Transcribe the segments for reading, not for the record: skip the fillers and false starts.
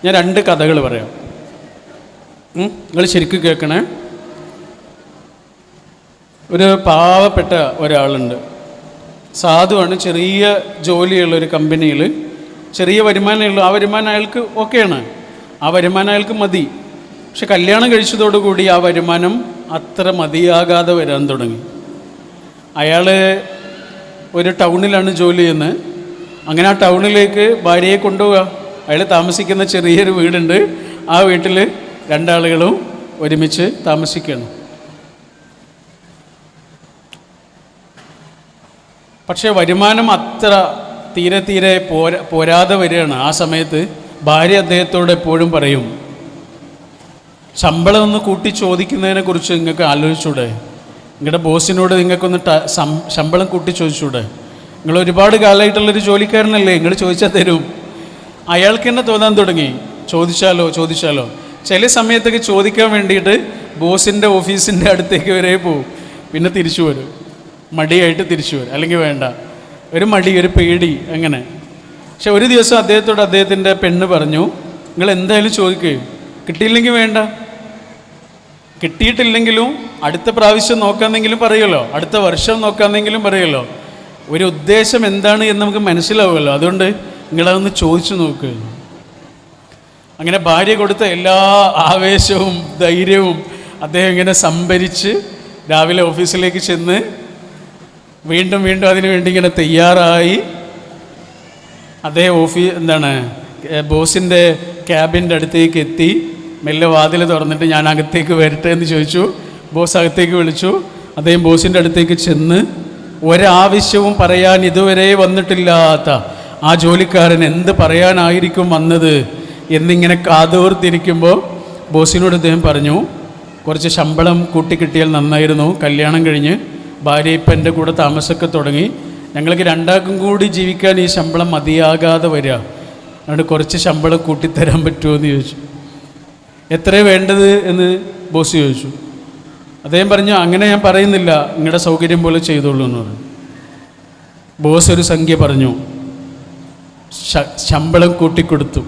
ഞാൻ 2 കഥകൾ പറയാം, നിങ്ങൾ ശരിക്കും കേൾക്കണേ. ഒരു പാവപ്പെട്ട ഒരാളുണ്ട്, സാധുവാണ്, ചെറിയ ജോലിയുള്ള ഒരു കമ്പനിയിൽ ചെറിയ വരുമാനമുള്ളൂ. ആ വരുമാനം അയാൾക്ക് ഓക്കെയാണ്, ആ വരുമാനം അയാൾക്ക് മതി. പക്ഷെ കല്യാണം കഴിച്ചതോടുകൂടി ആ വരുമാനം അത്ര മതിയാകാതെ വരാൻ തുടങ്ങി. അയാൾ ഒരു ടൗണിലാണ് ജോലി ചെയ്യുന്നത്. അങ്ങനെ ആ ടൗണിലേക്ക് ഭാര്യയെ കൊണ്ടുപോവുക. അയാൾ താമസിക്കുന്ന ചെറിയൊരു വീടുണ്ട്, ആ വീട്ടിൽ 2 ആളുകളും ഒരുമിച്ച് താമസിക്കുകയാണ്. പക്ഷേ വരുമാനം അത്ര തീരെ പോരാതെ വരികയാണ്. ആ സമയത്ത് ഭാര്യ അദ്ദേഹത്തോട് എപ്പോഴും പറയും, ശമ്പളം ഒന്ന് കൂട്ടി ചോദിക്കുന്നതിനെക്കുറിച്ച് നിങ്ങൾക്ക് ആലോചിച്ചൂടെ? നിങ്ങളുടെ ബോസിനോട് നിങ്ങൾക്കൊന്ന് ശമ്പളം കൂട്ടി ചോദിച്ചൂടെ? നിങ്ങൾ ഒരുപാട് കാലമായിട്ടുള്ളൊരു ജോലിക്കാരനല്ലേ, നിങ്ങൾ ചോദിച്ചാൽ തരും. അയാൾക്ക് തന്നെ തോന്നാൻ തുടങ്ങി, ചോദിച്ചാലോ. ചില സമയത്തൊക്കെ ചോദിക്കാൻ വേണ്ടിയിട്ട് ബോസിൻ്റെ ഓഫീസിൻ്റെ അടുത്തേക്ക് വരെ പോവും, പിന്നെ തിരിച്ചു വരും, മടിയായിട്ട് തിരിച്ചു വരും, അല്ലെങ്കിൽ വേണ്ട, ഒരു മടി, ഒരു പേടി, അങ്ങനെ. പക്ഷെ ഒരു ദിവസം അദ്ദേഹത്തോട് അദ്ദേഹത്തിൻ്റെ പെണ്ണ് പറഞ്ഞു, നിങ്ങൾ എന്തായാലും ചോദിക്കുക, കിട്ടിയില്ലെങ്കിൽ വേണ്ട, കിട്ടിയിട്ടില്ലെങ്കിലും അടുത്ത പ്രാവശ്യം നോക്കാമെന്നെങ്കിലും പറയുമല്ലോ, അടുത്ത വർഷം നോക്കാമെന്നെങ്കിലും പറയുമല്ലോ. ഒരു ഉദ്ദേശം എന്താണ് എന്ന് നമുക്ക് മനസ്സിലാവുമല്ലോ, അതുകൊണ്ട് നിങ്ങളതൊന്ന് ചോദിച്ചു നോക്ക്. അങ്ങനെ ഭാര്യ കൊടുത്ത എല്ലാ ആവേശവും ധൈര്യവും അദ്ദേഹം ഇങ്ങനെ സംഭരിച്ച് രാവിലെ ഓഫീസിലേക്ക് ചെന്ന് വീണ്ടും അതിനു വേണ്ടി ഇങ്ങനെ തയ്യാറായി. അദ്ദേഹം ബോസിൻ്റെ ക്യാബിൻ്റെ അടുത്തേക്ക് എത്തി. മെല്ലെ വാതിൽ തുറന്നിട്ട് ഞാൻ അകത്തേക്ക് വരട്ടെ എന്ന് ചോദിച്ചു. ബോസ് അകത്തേക്ക് വിളിച്ചു. അദ്ദേഹം ബോസിൻ്റെ അടുത്തേക്ക് ചെന്ന് ഒരാവശ്യവും പറയാൻ ഇതുവരെ വന്നിട്ടില്ലാത്ത ആ ജോലിക്കാരൻ എന്ത് പറയാനായിരിക്കും വന്നത് എന്നിങ്ങനെ കാതോർത്തിരിക്കുമ്പോൾ ബോസിനോട് അദ്ദേഹം പറഞ്ഞു, കുറച്ച് ശമ്പളം കൂട്ടിക്കിട്ടിയാൽ നന്നായിരുന്നു. കല്യാണം കഴിഞ്ഞ് ഭാര്യ ഇപ്പം എൻ്റെ കൂടെ താമസമൊക്കെ തുടങ്ങി. ഞങ്ങൾക്ക് 2 ആൾക്കും കൂടി ജീവിക്കാൻ ഈ ശമ്പളം മതിയാകാതെ വരിക. അതുകൊണ്ട് കുറച്ച് ശമ്പളം കൂട്ടിത്തരാൻ പറ്റുമോ എന്ന് ചോദിച്ചു. എത്രയാണ് വേണ്ടത് എന്ന് ബോസ് ചോദിച്ചു. അദ്ദേഹം പറഞ്ഞു, അങ്ങനെ ഞാൻ പറയുന്നില്ല, നിങ്ങളുടെ സൗകര്യം പോലെ ചെയ്തോളൂ എന്ന് പറഞ്ഞു. ബോസ് ഒരു സംഖ്യ പറഞ്ഞു, ശമ്പളം കൂട്ടിക്കൊടുത്തു.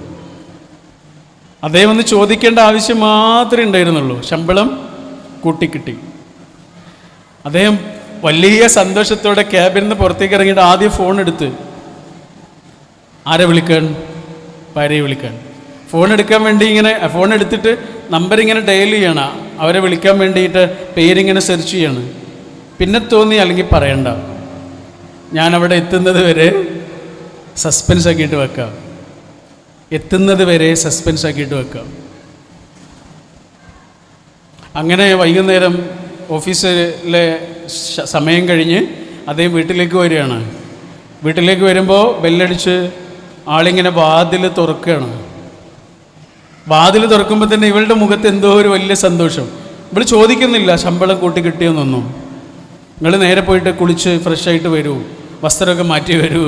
അദ്ദേഹം ഒന്ന് ചോദിക്കേണ്ട ആവശ്യം മാത്രമേ ഉണ്ടായിരുന്നുള്ളൂ, ശമ്പളം കൂട്ടിക്കിട്ടി. അദ്ദേഹം വലിയ സന്തോഷത്തോടെ ക്യാബിൽ നിന്ന് പുറത്തേക്ക് ഇറങ്ങിയിട്ട് ആദ്യം ഫോൺ എടുത്ത്, ആരെ വിളിക്കാൻ? ഭാര്യയെ വിളിക്കാൻ. ഫോൺ എടുക്കാൻ വേണ്ടി ഇങ്ങനെ ഫോൺ എടുത്തിട്ട് നമ്പർ ഇങ്ങനെ ഡയൽ ചെയ്യണം, അവരെ വിളിക്കാൻ വേണ്ടിയിട്ട് പേരിങ്ങനെ സെർച്ച് ചെയ്യണം. പിന്നെ തോന്നി, അല്ലെങ്കിൽ പറയണ്ട, ഞാനവിടെ എത്തുന്നത് വരെ സസ്പെൻസ് ആക്കിയിട്ട് വെക്കാം, അങ്ങനെ വൈകുന്നേരം ഓഫീസിലെ സമയം കഴിഞ്ഞ് അദ്ദേഹം വീട്ടിലേക്ക് വരികയാണ്. വീട്ടിലേക്ക് വരുമ്പോൾ ബെല്ലടിച്ച് ആളിങ്ങനെ വാതിൽ തുറക്കുകയാണ്. വാതിൽ തുറക്കുമ്പോൾ തന്നെ ഇവളുടെ മുഖത്ത് എന്തോ ഒരു വലിയ സന്തോഷം. ഇവൾ ചോദിക്കുന്നില്ല ശമ്പളം കൂട്ടി കിട്ടിയെന്നൊന്നും. നിങ്ങൾ നേരെ പോയിട്ട് കുളിച്ച് ഫ്രഷായിട്ട് വരൂ, വസ്ത്രമൊക്കെ മാറ്റി വരൂ.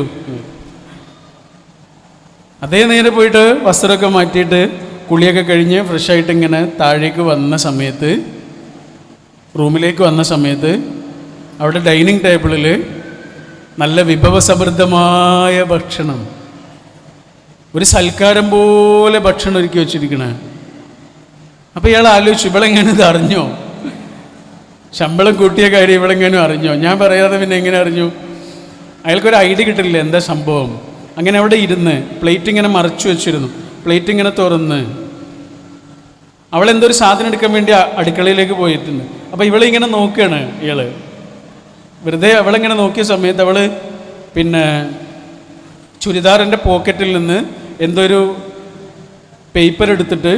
അതേ നേരെ പോയിട്ട് വസ്ത്രമൊക്കെ മാറ്റിയിട്ട് കുളിയൊക്കെ കഴിഞ്ഞ് ഫ്രഷായിട്ട് ഇങ്ങനെ താഴേക്ക് വന്ന സമയത്ത്, റൂമിലേക്ക് വന്ന സമയത്ത്, അവിടെ ഡൈനിങ് ടേബിളിൽ നല്ല വിഭവസമൃദ്ധമായ ഭക്ഷണം, ഒരു സൽക്കാരം പോലെ ഭക്ഷണം ഒരുക്കി വെച്ചിരിക്കണേ. അപ്പോൾ ഇയാൾ ആലോചിച്ചു, ഇവളെങ്ങനെ ഇത് അറിഞ്ഞോ? ശമ്പളം കൂട്ടിയ കാര്യം ഇവളെങ്ങനെയും അറിഞ്ഞോ? ഞാൻ പറയാതെ പിന്നെ എങ്ങനെ അറിഞ്ഞു? അയാൾക്കൊരു ഐഡിയ കിട്ടില്ല എന്താ സംഭവം. അങ്ങനെ അവിടെ ഇരുന്ന് പ്ലേറ്റ് ഇങ്ങനെ മറച്ചു വെച്ചിരുന്നു. പ്ലേറ്റ് ഇങ്ങനെ തുറന്ന് അവളെന്തോ ഒരു സാധനം എടുക്കാൻ വേണ്ടി അടുക്കളയിലേക്ക് പോയിട്ടുണ്ട്. അപ്പോൾ ഇവളിങ്ങനെ നോക്കുകയാണ്. ഇയാൾ വെറുതെ അവളെങ്ങനെ നോക്കിയ സമയത്ത് അവൾ ചുരിദാറിൻ്റെ പോക്കറ്റിൽ നിന്ന് എന്തോ ഒരു പേപ്പർ എടുത്തിട്ട്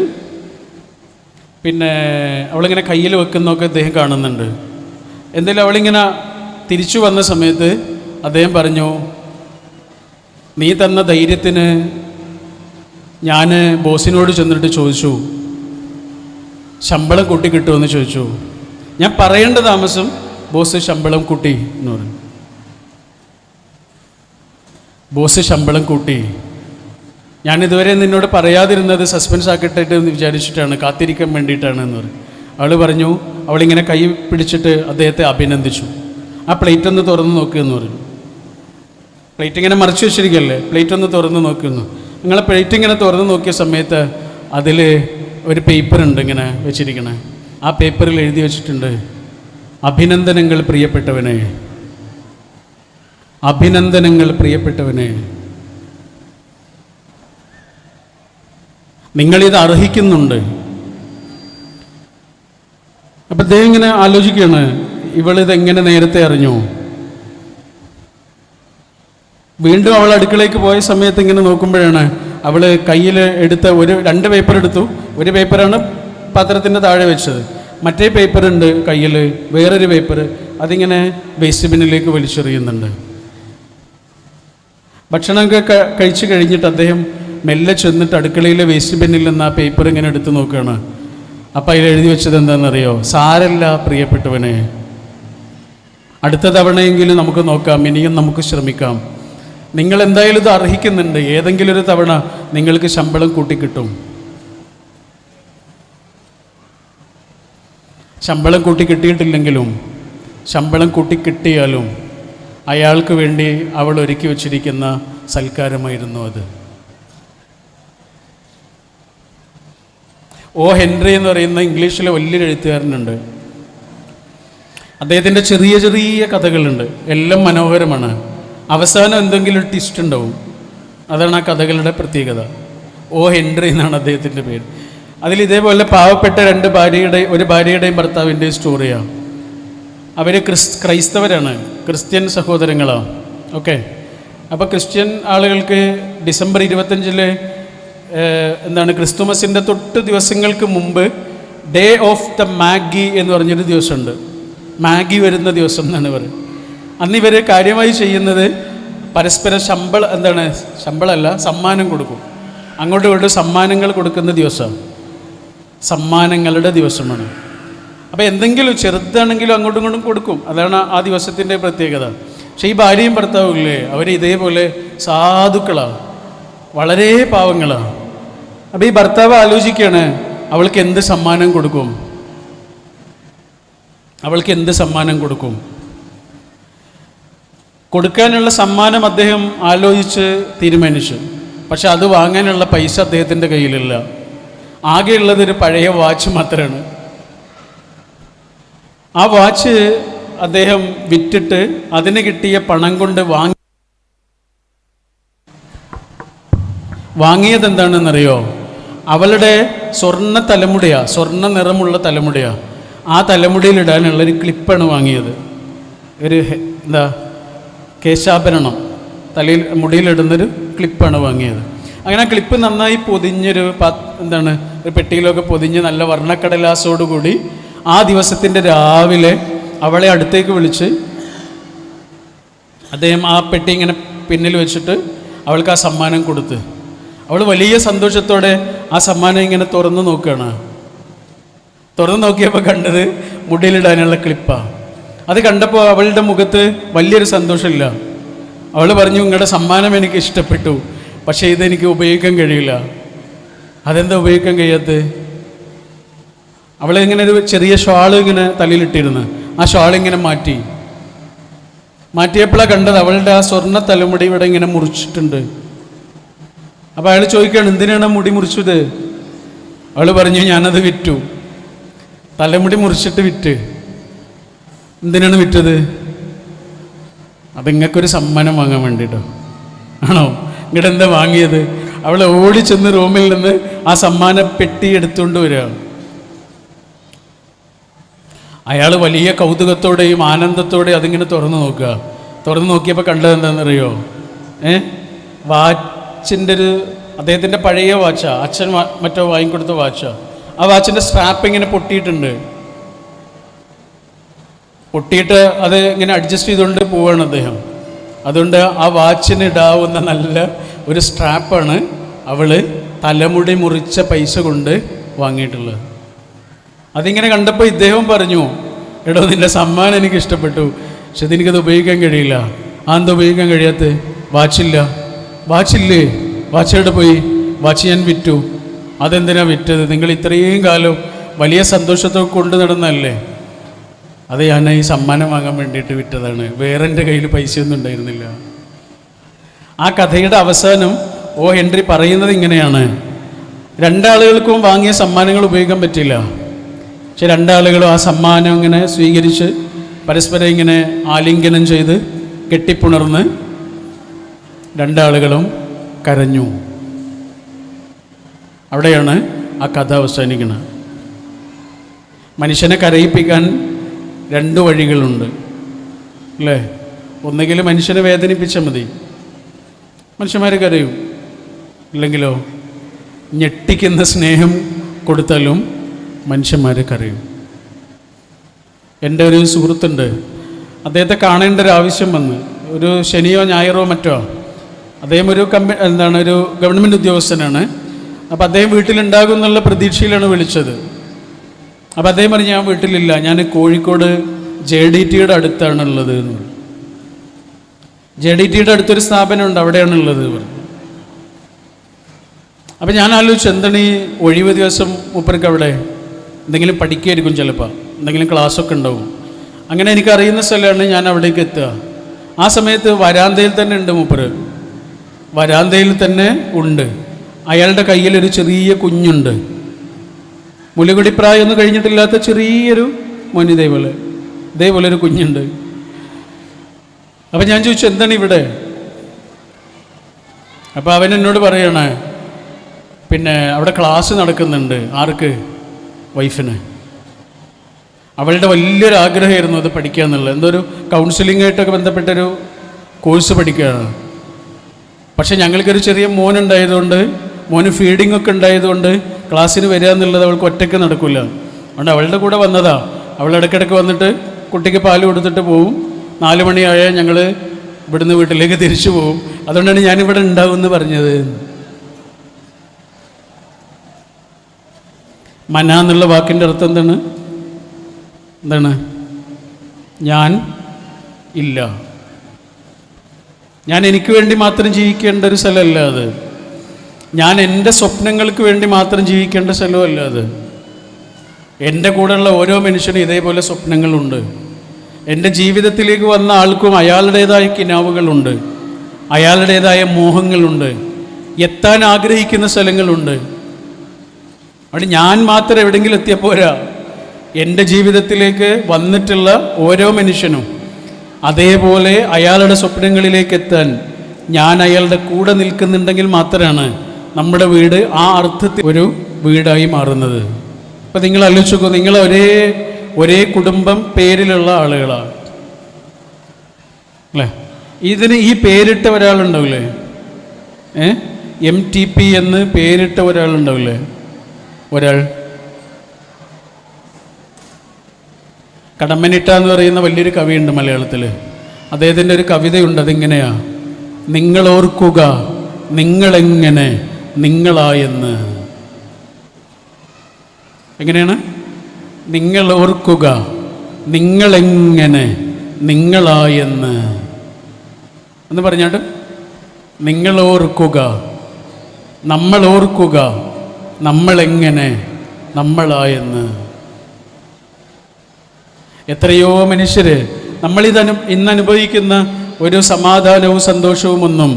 അവളിങ്ങനെ കയ്യിൽ വെക്കുന്നതൊക്കെ അദ്ദേഹം കാണുന്നുണ്ട്. എന്തായാലും അവളിങ്ങനെ തിരിച്ചു വന്ന സമയത്ത് അദ്ദേഹം പറഞ്ഞു, നീ തന്ന ധൈര്യത്തിന് ഞാൻ ബോസിനോട് ചെന്നിട്ട് ചോദിച്ചു, ശമ്പളം കൂട്ടി കിട്ടുമെന്ന് ചോദിച്ചു. ഞാൻ പറയേണ്ട താമസം ബോസ് ശമ്പളം കൂട്ടി എന്ന് പറഞ്ഞു. ബോസ് ശമ്പളം കൂട്ടി. ഞാനിതുവരെ നിന്നോട് പറയാതിരുന്നത് സസ്പെൻസ് ആക്കട്ടെ എന്ന് വിചാരിച്ചിട്ടാണ്, കാത്തിരിക്കാൻ വേണ്ടിയിട്ടാണ് എന്ന് പറഞ്ഞു. അവൾ പറഞ്ഞു, അവളിങ്ങനെ കൈ പിടിച്ചിട്ട് അദ്ദേഹത്തെ അഭിനന്ദിച്ചു. ആ പ്ലേറ്റ് ഒന്ന് തുറന്ന് നോക്കുമെന്ന് പറഞ്ഞു. പ്ലേറ്റ് ഇങ്ങനെ മറിച്ച് വെച്ചിരിക്കല്ലേ, പ്ലേറ്റ് ഒന്ന് തുറന്ന് നോക്കുന്നു. നിങ്ങളെ പ്ലേറ്റ് ഇങ്ങനെ തുറന്ന് നോക്കിയ സമയത്ത് അതിൽ ഒരു പേപ്പറുണ്ട് ഇങ്ങനെ വെച്ചിരിക്കണേ. ആ പേപ്പറിൽ എഴുതി വെച്ചിട്ടുണ്ട്, അഭിനന്ദനങ്ങൾ പ്രിയപ്പെട്ടവനെ, അഭിനന്ദനങ്ങൾ പ്രിയപ്പെട്ടവനെ, നിങ്ങളിത് അർഹിക്കുന്നുണ്ട്. അപ്പം അദ്ദേഹം ഇങ്ങനെ ആലോചിക്കുകയാണ്, ഇവളിതെങ്ങനെ നേരത്തെ അറിഞ്ഞു? വീണ്ടും അവൾ അടുക്കളയ്ക്ക് പോയ സമയത്ത് ഇങ്ങനെ നോക്കുമ്പോഴാണ് അവൾ കയ്യിൽ എടുത്ത രണ്ട് പേപ്പർ എടുത്തു. ഒരു പേപ്പറാണ് പാത്രത്തിൻ്റെ താഴെ വെച്ചത്, മറ്റേ പേപ്പറുണ്ട് കയ്യിൽ, വേറൊരു പേപ്പർ, അതിങ്ങനെ വേസ്റ്റ് ബിന്നിലേക്ക് വലിച്ചെറിയുന്നുണ്ട്. ഭക്ഷണമൊക്കെ കഴിച്ചു കഴിഞ്ഞിട്ട് അദ്ദേഹം മെല്ലെ ചെന്നിട്ട് അടുക്കളയിലെ വേസ്റ്റ് ബിന്നിൽ നിന്ന് ആ പേപ്പർ ഇങ്ങനെ എടുത്ത് നോക്കുകയാണ്. അപ്പം അതിൽ എഴുതി വെച്ചത് എന്താണെന്നറിയോ? സാരല്ല പ്രിയപ്പെട്ടവനെ, അടുത്ത തവണയെങ്കിലും നമുക്ക് നോക്കാം, ഇനിയും നമുക്ക് ശ്രമിക്കാം. നിങ്ങൾ എന്തായാലും ഇത് അർഹിക്കുന്നുണ്ട്. ഏതെങ്കിലും ഒരു തവണ നിങ്ങൾക്ക് ശമ്പളം കൂട്ടിക്കിട്ടും. ശമ്പളം കൂട്ടി കിട്ടിയിട്ടില്ലെങ്കിലും ശമ്പളം കൂട്ടി കിട്ടിയാലും അയാൾക്ക് വേണ്ടി അവൾ ഒരുക്കി വച്ചിരിക്കുന്ന സൽക്കാരമായിരുന്നു അത്. ഓ ഹെൻറി എന്ന് പറയുന്ന ഇംഗ്ലീഷിലെ വലിയൊരു എഴുത്തുകാരനുണ്ട്. അദ്ദേഹത്തിൻ്റെ ചെറിയ ചെറിയ കഥകളുണ്ട്, എല്ലാം മനോഹരമാണ്. അവസാനം എന്തെങ്കിലും ഒരു ട്വിസ്റ്റ് ഉണ്ടാവും. അതാണ് ആ കഥകളുടെ പ്രത്യേകത. ഓ ഹെൻറി എന്നാണ് അദ്ദേഹത്തിൻ്റെ പേര്. അതിൽ ഇതേപോലെ പാവപ്പെട്ട ഒരു ഭാര്യയുടെയും ഭർത്താവിൻ്റെയും സ്റ്റോറിയാണ്. അവർ ക്രൈസ്തവരാണ്, ക്രിസ്ത്യൻ സഹോദരങ്ങളാണ്. ഓക്കെ, അപ്പോൾ ക്രിസ്ത്യൻ ആളുകൾക്ക് ഡിസംബർ 25 ക്രിസ്തുമസിൻ്റെ തൊട്ട് ദിവസങ്ങൾക്ക് മുമ്പ് ഡേ ഓഫ് ദ മാഗി എന്ന് പറഞ്ഞൊരു ദിവസമുണ്ട്. മാഗി വരുന്ന ദിവസം എന്നാണ് ഇവർ. അന്ന് ഇവർ കാര്യമായി ചെയ്യുന്നത് പരസ്പരം ശമ്പളമല്ല, സമ്മാനം കൊടുക്കും. അങ്ങോട്ടും ഇങ്ങോട്ടും സമ്മാനങ്ങൾ കൊടുക്കുന്ന ദിവസമാണ്, സമ്മാനങ്ങളുടെ ദിവസമാണ്. അപ്പോൾ എന്തെങ്കിലും ചെറുതാണെങ്കിലും അങ്ങോട്ടും ഇങ്ങോട്ടും കൊടുക്കും. അതാണ് ആ ദിവസത്തിൻ്റെ പ്രത്യേകത. പക്ഷേ ഈ ഭാര്യയും ഭർത്താവും ഇല്ലേ, അവർ ഇതേപോലെ സാധുക്കളാണ്, വളരെ പാവങ്ങളാണ്. അപ്പോൾ ഈ ഭർത്താവ് ആലോചിക്കുകയാണ്, അവൾക്ക് എന്ത് സമ്മാനം കൊടുക്കും, അവൾക്ക് എന്ത് സമ്മാനം കൊടുക്കും. കൊടുക്കാനുള്ള സമ്മാനം അദ്ദേഹം ആലോചിച്ച് തീരുമാനിച്ചു. പക്ഷെ അത് വാങ്ങാനുള്ള പൈസ അദ്ദേഹത്തിൻ്റെ കയ്യിലില്ല. ആകെയുള്ളതൊരു പഴയ വാച്ച് മാത്രമാണ്. ആ വാച്ച് അദ്ദേഹം വിറ്റിട്ട് അതിന് കിട്ടിയ പണം കൊണ്ട് വാങ്ങിയത് എന്താണെന്നറിയോ? അവളുടെ സ്വർണ്ണ തലമുടിയാണ്, സ്വർണ്ണ നിറമുള്ള തലമുടിയാണ്. ആ തലമുടിയിലിടാനുള്ളൊരു ക്ലിപ്പാണ് വാങ്ങിയത്. ഒരു കേശാഭരണം, തലയിൽ മുടിയിലിടുന്നൊരു ക്ലിപ്പാണ് വാങ്ങിയത്. അങ്ങനെ ആ ക്ലിപ്പ് നന്നായി പൊതിഞ്ഞൊരു ഒരു പെട്ടിയിലൊക്കെ പൊതിഞ്ഞ് നല്ല വർണ്ണക്കടലാസോടുകൂടി ആ ദിവസത്തിൻ്റെ രാവിലെ അവളെ അടുത്തേക്ക് വിളിച്ച് അദ്ദേഹം ആ പെട്ടി ഇങ്ങനെ പിന്നിൽ വെച്ചിട്ട് അവൾക്ക് ആ സമ്മാനം കൊടുത്ത്, അവൾ വലിയ സന്തോഷത്തോടെ ആ സമ്മാനം ഇങ്ങനെ തുറന്നു നോക്കുകയാണ്. തുറന്നു നോക്കിയപ്പോൾ കണ്ടത് മുടിയിലിടാനുള്ള ക്ലിപ്പാണ്. അത് കണ്ടപ്പോൾ അവളുടെ മുഖത്ത് വലിയൊരു സന്തോഷമില്ല. അവൾ പറഞ്ഞു, നിങ്ങളുടെ സമ്മാനം എനിക്ക് ഇഷ്ടപ്പെട്ടു, പക്ഷേ ഇതെനിക്ക് ഉപയോഗിക്കാൻ കഴിയില്ല. അതെന്താ ഉപയോഗിക്കാൻ കഴിയാത്തത്? അവളിങ്ങനെ ഒരു ചെറിയ ഷാൾ ഇങ്ങനെ തലയിലിട്ടിരുന്നു. ആ ഷാൾ ഇങ്ങനെ മാറ്റിയപ്പോഴാണ് കണ്ടത് അവളുടെ ആ സ്വർണ്ണ തലമുടി ഇവിടെ ഇങ്ങനെ മുറിച്ചിട്ടുണ്ട്. അപ്പോൾ അയാൾ ചോദിക്കുകയാണ്, എന്തിനാണ് മുടി മുറിച്ചത്? അവൾ പറഞ്ഞു, ഞാനത് വിറ്റു, തലമുടി മുറിച്ചിട്ട് വിറ്റ്. എന്തിനാണ് വിറ്റത്? അത് നിങ്ങൾക്കൊരു സമ്മാനം വാങ്ങാൻ വേണ്ടിയിട്ടോ. ആണോ? ഇങ്ങോട്ട് എന്താ വാങ്ങിയത്? അവൾ ഓടിച്ചെന്ന് റൂമിൽ നിന്ന് ആ സമ്മാന പെട്ടി എടുത്തുകൊണ്ട് വരികയാണ്. അയാൾ വലിയ കൗതുകത്തോടെയും ആനന്ദത്തോടെയും അതിങ്ങനെ തുറന്നു നോക്കിയപ്പോൾ കണ്ടത് എന്താണെന്നറിയോ? വാച്ചിൻ്റെ അദ്ദേഹത്തിൻ്റെ പഴയ വാച്ചാണ്, അച്ഛൻ മറ്റോ വാങ്ങിക്കൊടുത്ത വാച്ചാണ്. ആ വാച്ചിൻ്റെ സ്ട്രാപ്പ് ഇങ്ങനെ പൊട്ടിയിട്ട് അത് ഇങ്ങനെ അഡ്ജസ്റ്റ് ചെയ്തുകൊണ്ട് പോവുകയാണ് അദ്ദേഹം. അതുകൊണ്ട് ആ വാച്ചിന് ഇടാവുന്ന നല്ല ഒരു സ്ട്രാപ്പാണ് അവൾ തലമുടി മുറിച്ച പൈസ കൊണ്ട് വാങ്ങിയിട്ടുള്ളത്. അതിങ്ങനെ കണ്ടപ്പോൾ ഇദ്ദേഹം പറഞ്ഞു, എടോ നിൻ്റെ സമ്മാനം എനിക്ക് ഇഷ്ടപ്പെട്ടു, പക്ഷെ അതെനിക്കത് ഉപയോഗിക്കാൻ കഴിയില്ല. അതെന്താ ഉപയോഗിക്കാൻ കഴിയാത്ത? വാച്ചില്ലേ? വാച്ചോടെ പോയി? വാച്ച് ഞാൻ വിറ്റു. അതെന്തിനാ വിറ്റത്? നിങ്ങൾ ഇത്രയും കാലം വലിയ സന്തോഷത്തോടെ കൊണ്ടു നടന്നല്ലേ? അത് ഞാൻ ഈ സമ്മാനം വാങ്ങാൻ വേണ്ടിയിട്ട് വിറ്റതാണ്, വേറെ എൻ്റെ കയ്യിൽ പൈസയൊന്നും ഉണ്ടായിരുന്നില്ല. ആ കഥയുടെ അവസാനം ഓ ഹെൻറി പറയുന്നത് ഇങ്ങനെയാണ്, രണ്ടാളുകൾക്കും വാങ്ങിയ സമ്മാനങ്ങൾ ഉപയോഗിക്കാൻ പറ്റില്ല. പക്ഷെ രണ്ടാളുകളും ആ സമ്മാനം ഇങ്ങനെ സ്വീകരിച്ച് പരസ്പരം ഇങ്ങനെ ആലിംഗനം ചെയ്ത് കെട്ടിപ്പുണർന്ന് രണ്ടാളുകളും കരഞ്ഞു. അവിടെയാണ് ആ കഥ അവസാനിക്കുന്നത്. മനുഷ്യനെ കരയിപ്പിക്കാൻ രണ്ട് വഴികളുണ്ട് അല്ലേ? ഒന്നുകിൽ മനുഷ്യനെ വേദനിപ്പിച്ചാൽ മതി, മനുഷ്യന്മാർ കരയും. ഇല്ലെങ്കിലോ ഞെട്ടിക്കുന്ന സ്നേഹം കൊടുത്താലും മനുഷ്യന്മാർ കരയും. എൻ്റെ ഒരു സുഹൃത്തുണ്ട്, അദ്ദേഹത്തെ കാണേണ്ട ഒരു ആവശ്യം വന്ന്, ഒരു ശനിയോ ഞായറോ മറ്റോ. അദ്ദേഹം ഒരു ഒരു ഗവൺമെൻറ് ഉദ്യോഗസ്ഥനാണ്. അപ്പോൾ അദ്ദേഹം വീട്ടിലുണ്ടാകും എന്നുള്ള പ്രതീക്ഷയിലാണ് വിളിച്ചത്. അപ്പോൾ അദ്ദേഹം പറഞ്ഞു, ഞാൻ വീട്ടിലില്ല, ഞാൻ കോഴിക്കോട് JDTയുടെ അടുത്താണുള്ളത് എന്ന് പറഞ്ഞു. JDTയുടെ അടുത്തൊരു സ്ഥാപനമുണ്ട്, അവിടെയാണുള്ളത് പറഞ്ഞു. അപ്പം ഞാൻ ആലോചിച്ചു, എന്താണ് ഈ ഒഴിവ് ദിവസം മൂപ്പർക്ക് അവിടെ എന്തെങ്കിലും പഠിക്കുമായിരിക്കും, ചിലപ്പോൾ എന്തെങ്കിലും ക്ലാസ്സൊക്കെ ഉണ്ടാവും. അങ്ങനെ എനിക്കറിയുന്ന സ്ഥലമാണ്. ഞാൻ അവിടേക്ക് എത്തുക. ആ സമയത്ത് വരാന്തയിൽ തന്നെ ഉണ്ട് മൂപ്പര്, വരാന്തയിൽ തന്നെ ഉണ്ട്. അയാളുടെ കയ്യിലൊരു ചെറിയ കുഞ്ഞുണ്ട്, മുലകുടി പ്രായമൊന്നും കഴിഞ്ഞിട്ടില്ലാത്ത ചെറിയൊരു മോൻ, ഇതേപോലെ ഒരു കുഞ്ഞുണ്ട്. അപ്പം ഞാൻ ചോദിച്ചു, എന്താണ് ഇവിടെ? അപ്പോൾ അവൻ എന്നോട് പറയണേ, പിന്നെ അവിടെ ക്ലാസ് നടക്കുന്നുണ്ട്. ആർക്ക്? വൈഫിന്. അവളുടെ വലിയൊരു ആഗ്രഹമായിരുന്നു അത് പഠിക്കുക എന്നുള്ളത്. എന്തോ ഒരു കൗൺസിലിങ്ങായിട്ടൊക്കെ ബന്ധപ്പെട്ടൊരു കോഴ്സ് പഠിക്കുകയാണ്. പക്ഷേ ഞങ്ങൾക്കൊരു ചെറിയ മോനുണ്ടായതുകൊണ്ട്, മോന് ഫീഡിംഗ് ഒക്കെ ഉണ്ടായതുകൊണ്ട് ക്ലാസ്സിന് വരിക എന്നുള്ളത് അവൾക്ക് ഒറ്റയ്ക്ക് നടക്കില്ല. അതുകൊണ്ട് അവളുടെ കൂടെ വന്നതാ. അവൾ ഇടയ്ക്കിടയ്ക്ക് വന്നിട്ട് കുട്ടിക്ക് പാല് കൊടുത്തിട്ട് പോവും. 4 മണിയായാൽ ഞങ്ങൾ ഇവിടുന്ന് വീട്ടിലേക്ക് തിരിച്ചു പോവും. അതുകൊണ്ടാണ് ഞാനിവിടെ ഉണ്ടാവുമെന്ന് പറഞ്ഞത്. മന എന്നുള്ള വാക്കിൻ്റെ അർത്ഥം എന്താണ്? ഞാൻ ഇല്ല. ഞാൻ എനിക്ക് വേണ്ടി മാത്രം ജീവിക്കേണ്ട ഒരു സ്ഥലമല്ല അത്. ഞാൻ എൻ്റെ സ്വപ്നങ്ങൾക്ക് വേണ്ടി മാത്രം ജീവിക്കേണ്ട സ്ഥലമല്ല അത്. എൻ്റെ കൂടെയുള്ള ഓരോ മനുഷ്യനും ഇതേപോലെ സ്വപ്നങ്ങളുണ്ട്. എൻ്റെ ജീവിതത്തിലേക്ക് വന്ന ആൾക്കും അയാളുടേതായ കിനാവുകളുണ്ട്, അയാളുടേതായ മോഹങ്ങളുണ്ട്, എത്താൻ ആഗ്രഹിക്കുന്ന സ്ഥലങ്ങളുണ്ട്. അവിടെ ഞാൻ മാത്രം എവിടെയെങ്കിലും എത്തിയാൽ പോരാ. എൻ്റെ ജീവിതത്തിലേക്ക് വന്നിട്ടുള്ള ഓരോ മനുഷ്യനും അതേപോലെ അയാളുടെ സ്വപ്നങ്ങളിലേക്ക് എത്താൻ ഞാൻ അയാളുടെ കൂടെ നിൽക്കുന്നുണ്ടെങ്കിൽ മാത്രമാണ് നമ്മുടെ വീട് ആ അർത്ഥത്തിൽ ഒരു വീടായി മാറുന്നത്. അപ്പം നിങ്ങൾ ആലോചിച്ച് നോക്കൂ, നിങ്ങൾ ഒരേ കുടുംബം പേരിലുള്ള ആളുകളാണ് അല്ലേ? ഇതിന് ഈ പേരിട്ട ഒരാളുണ്ടാവില്ലേ? MTP എന്ന് പേരിട്ട ഒരാളുണ്ടാവില്ലേ? ഒരാൾ കടമ്മനിട്ട എന്ന് പറയുന്ന വലിയൊരു കവിയുണ്ട് മലയാളത്തിൽ. അദ്ദേഹത്തിൻ്റെ ഒരു കവിതയുണ്ട്, അതിങ്ങനെയാ: നിങ്ങളോർക്കുക നിങ്ങളെങ്ങനെ നിങ്ങളായെന്ന്. എങ്ങനെയാണ്? നിങ്ങളോർക്കുക നിങ്ങളെങ്ങനെ നിങ്ങളായെന്ന് എന്ന് പറഞ്ഞാട്ട്, നിങ്ങളോർക്കുക, നമ്മളോർക്കുക നമ്മളെങ്ങനെ നമ്മളായെന്ന്. എത്രയോ മനുഷ്യർ ഇന്ന് അനുഭവിക്കുന്ന ഒരു സമാധാനവും സന്തോഷവും ഒന്നും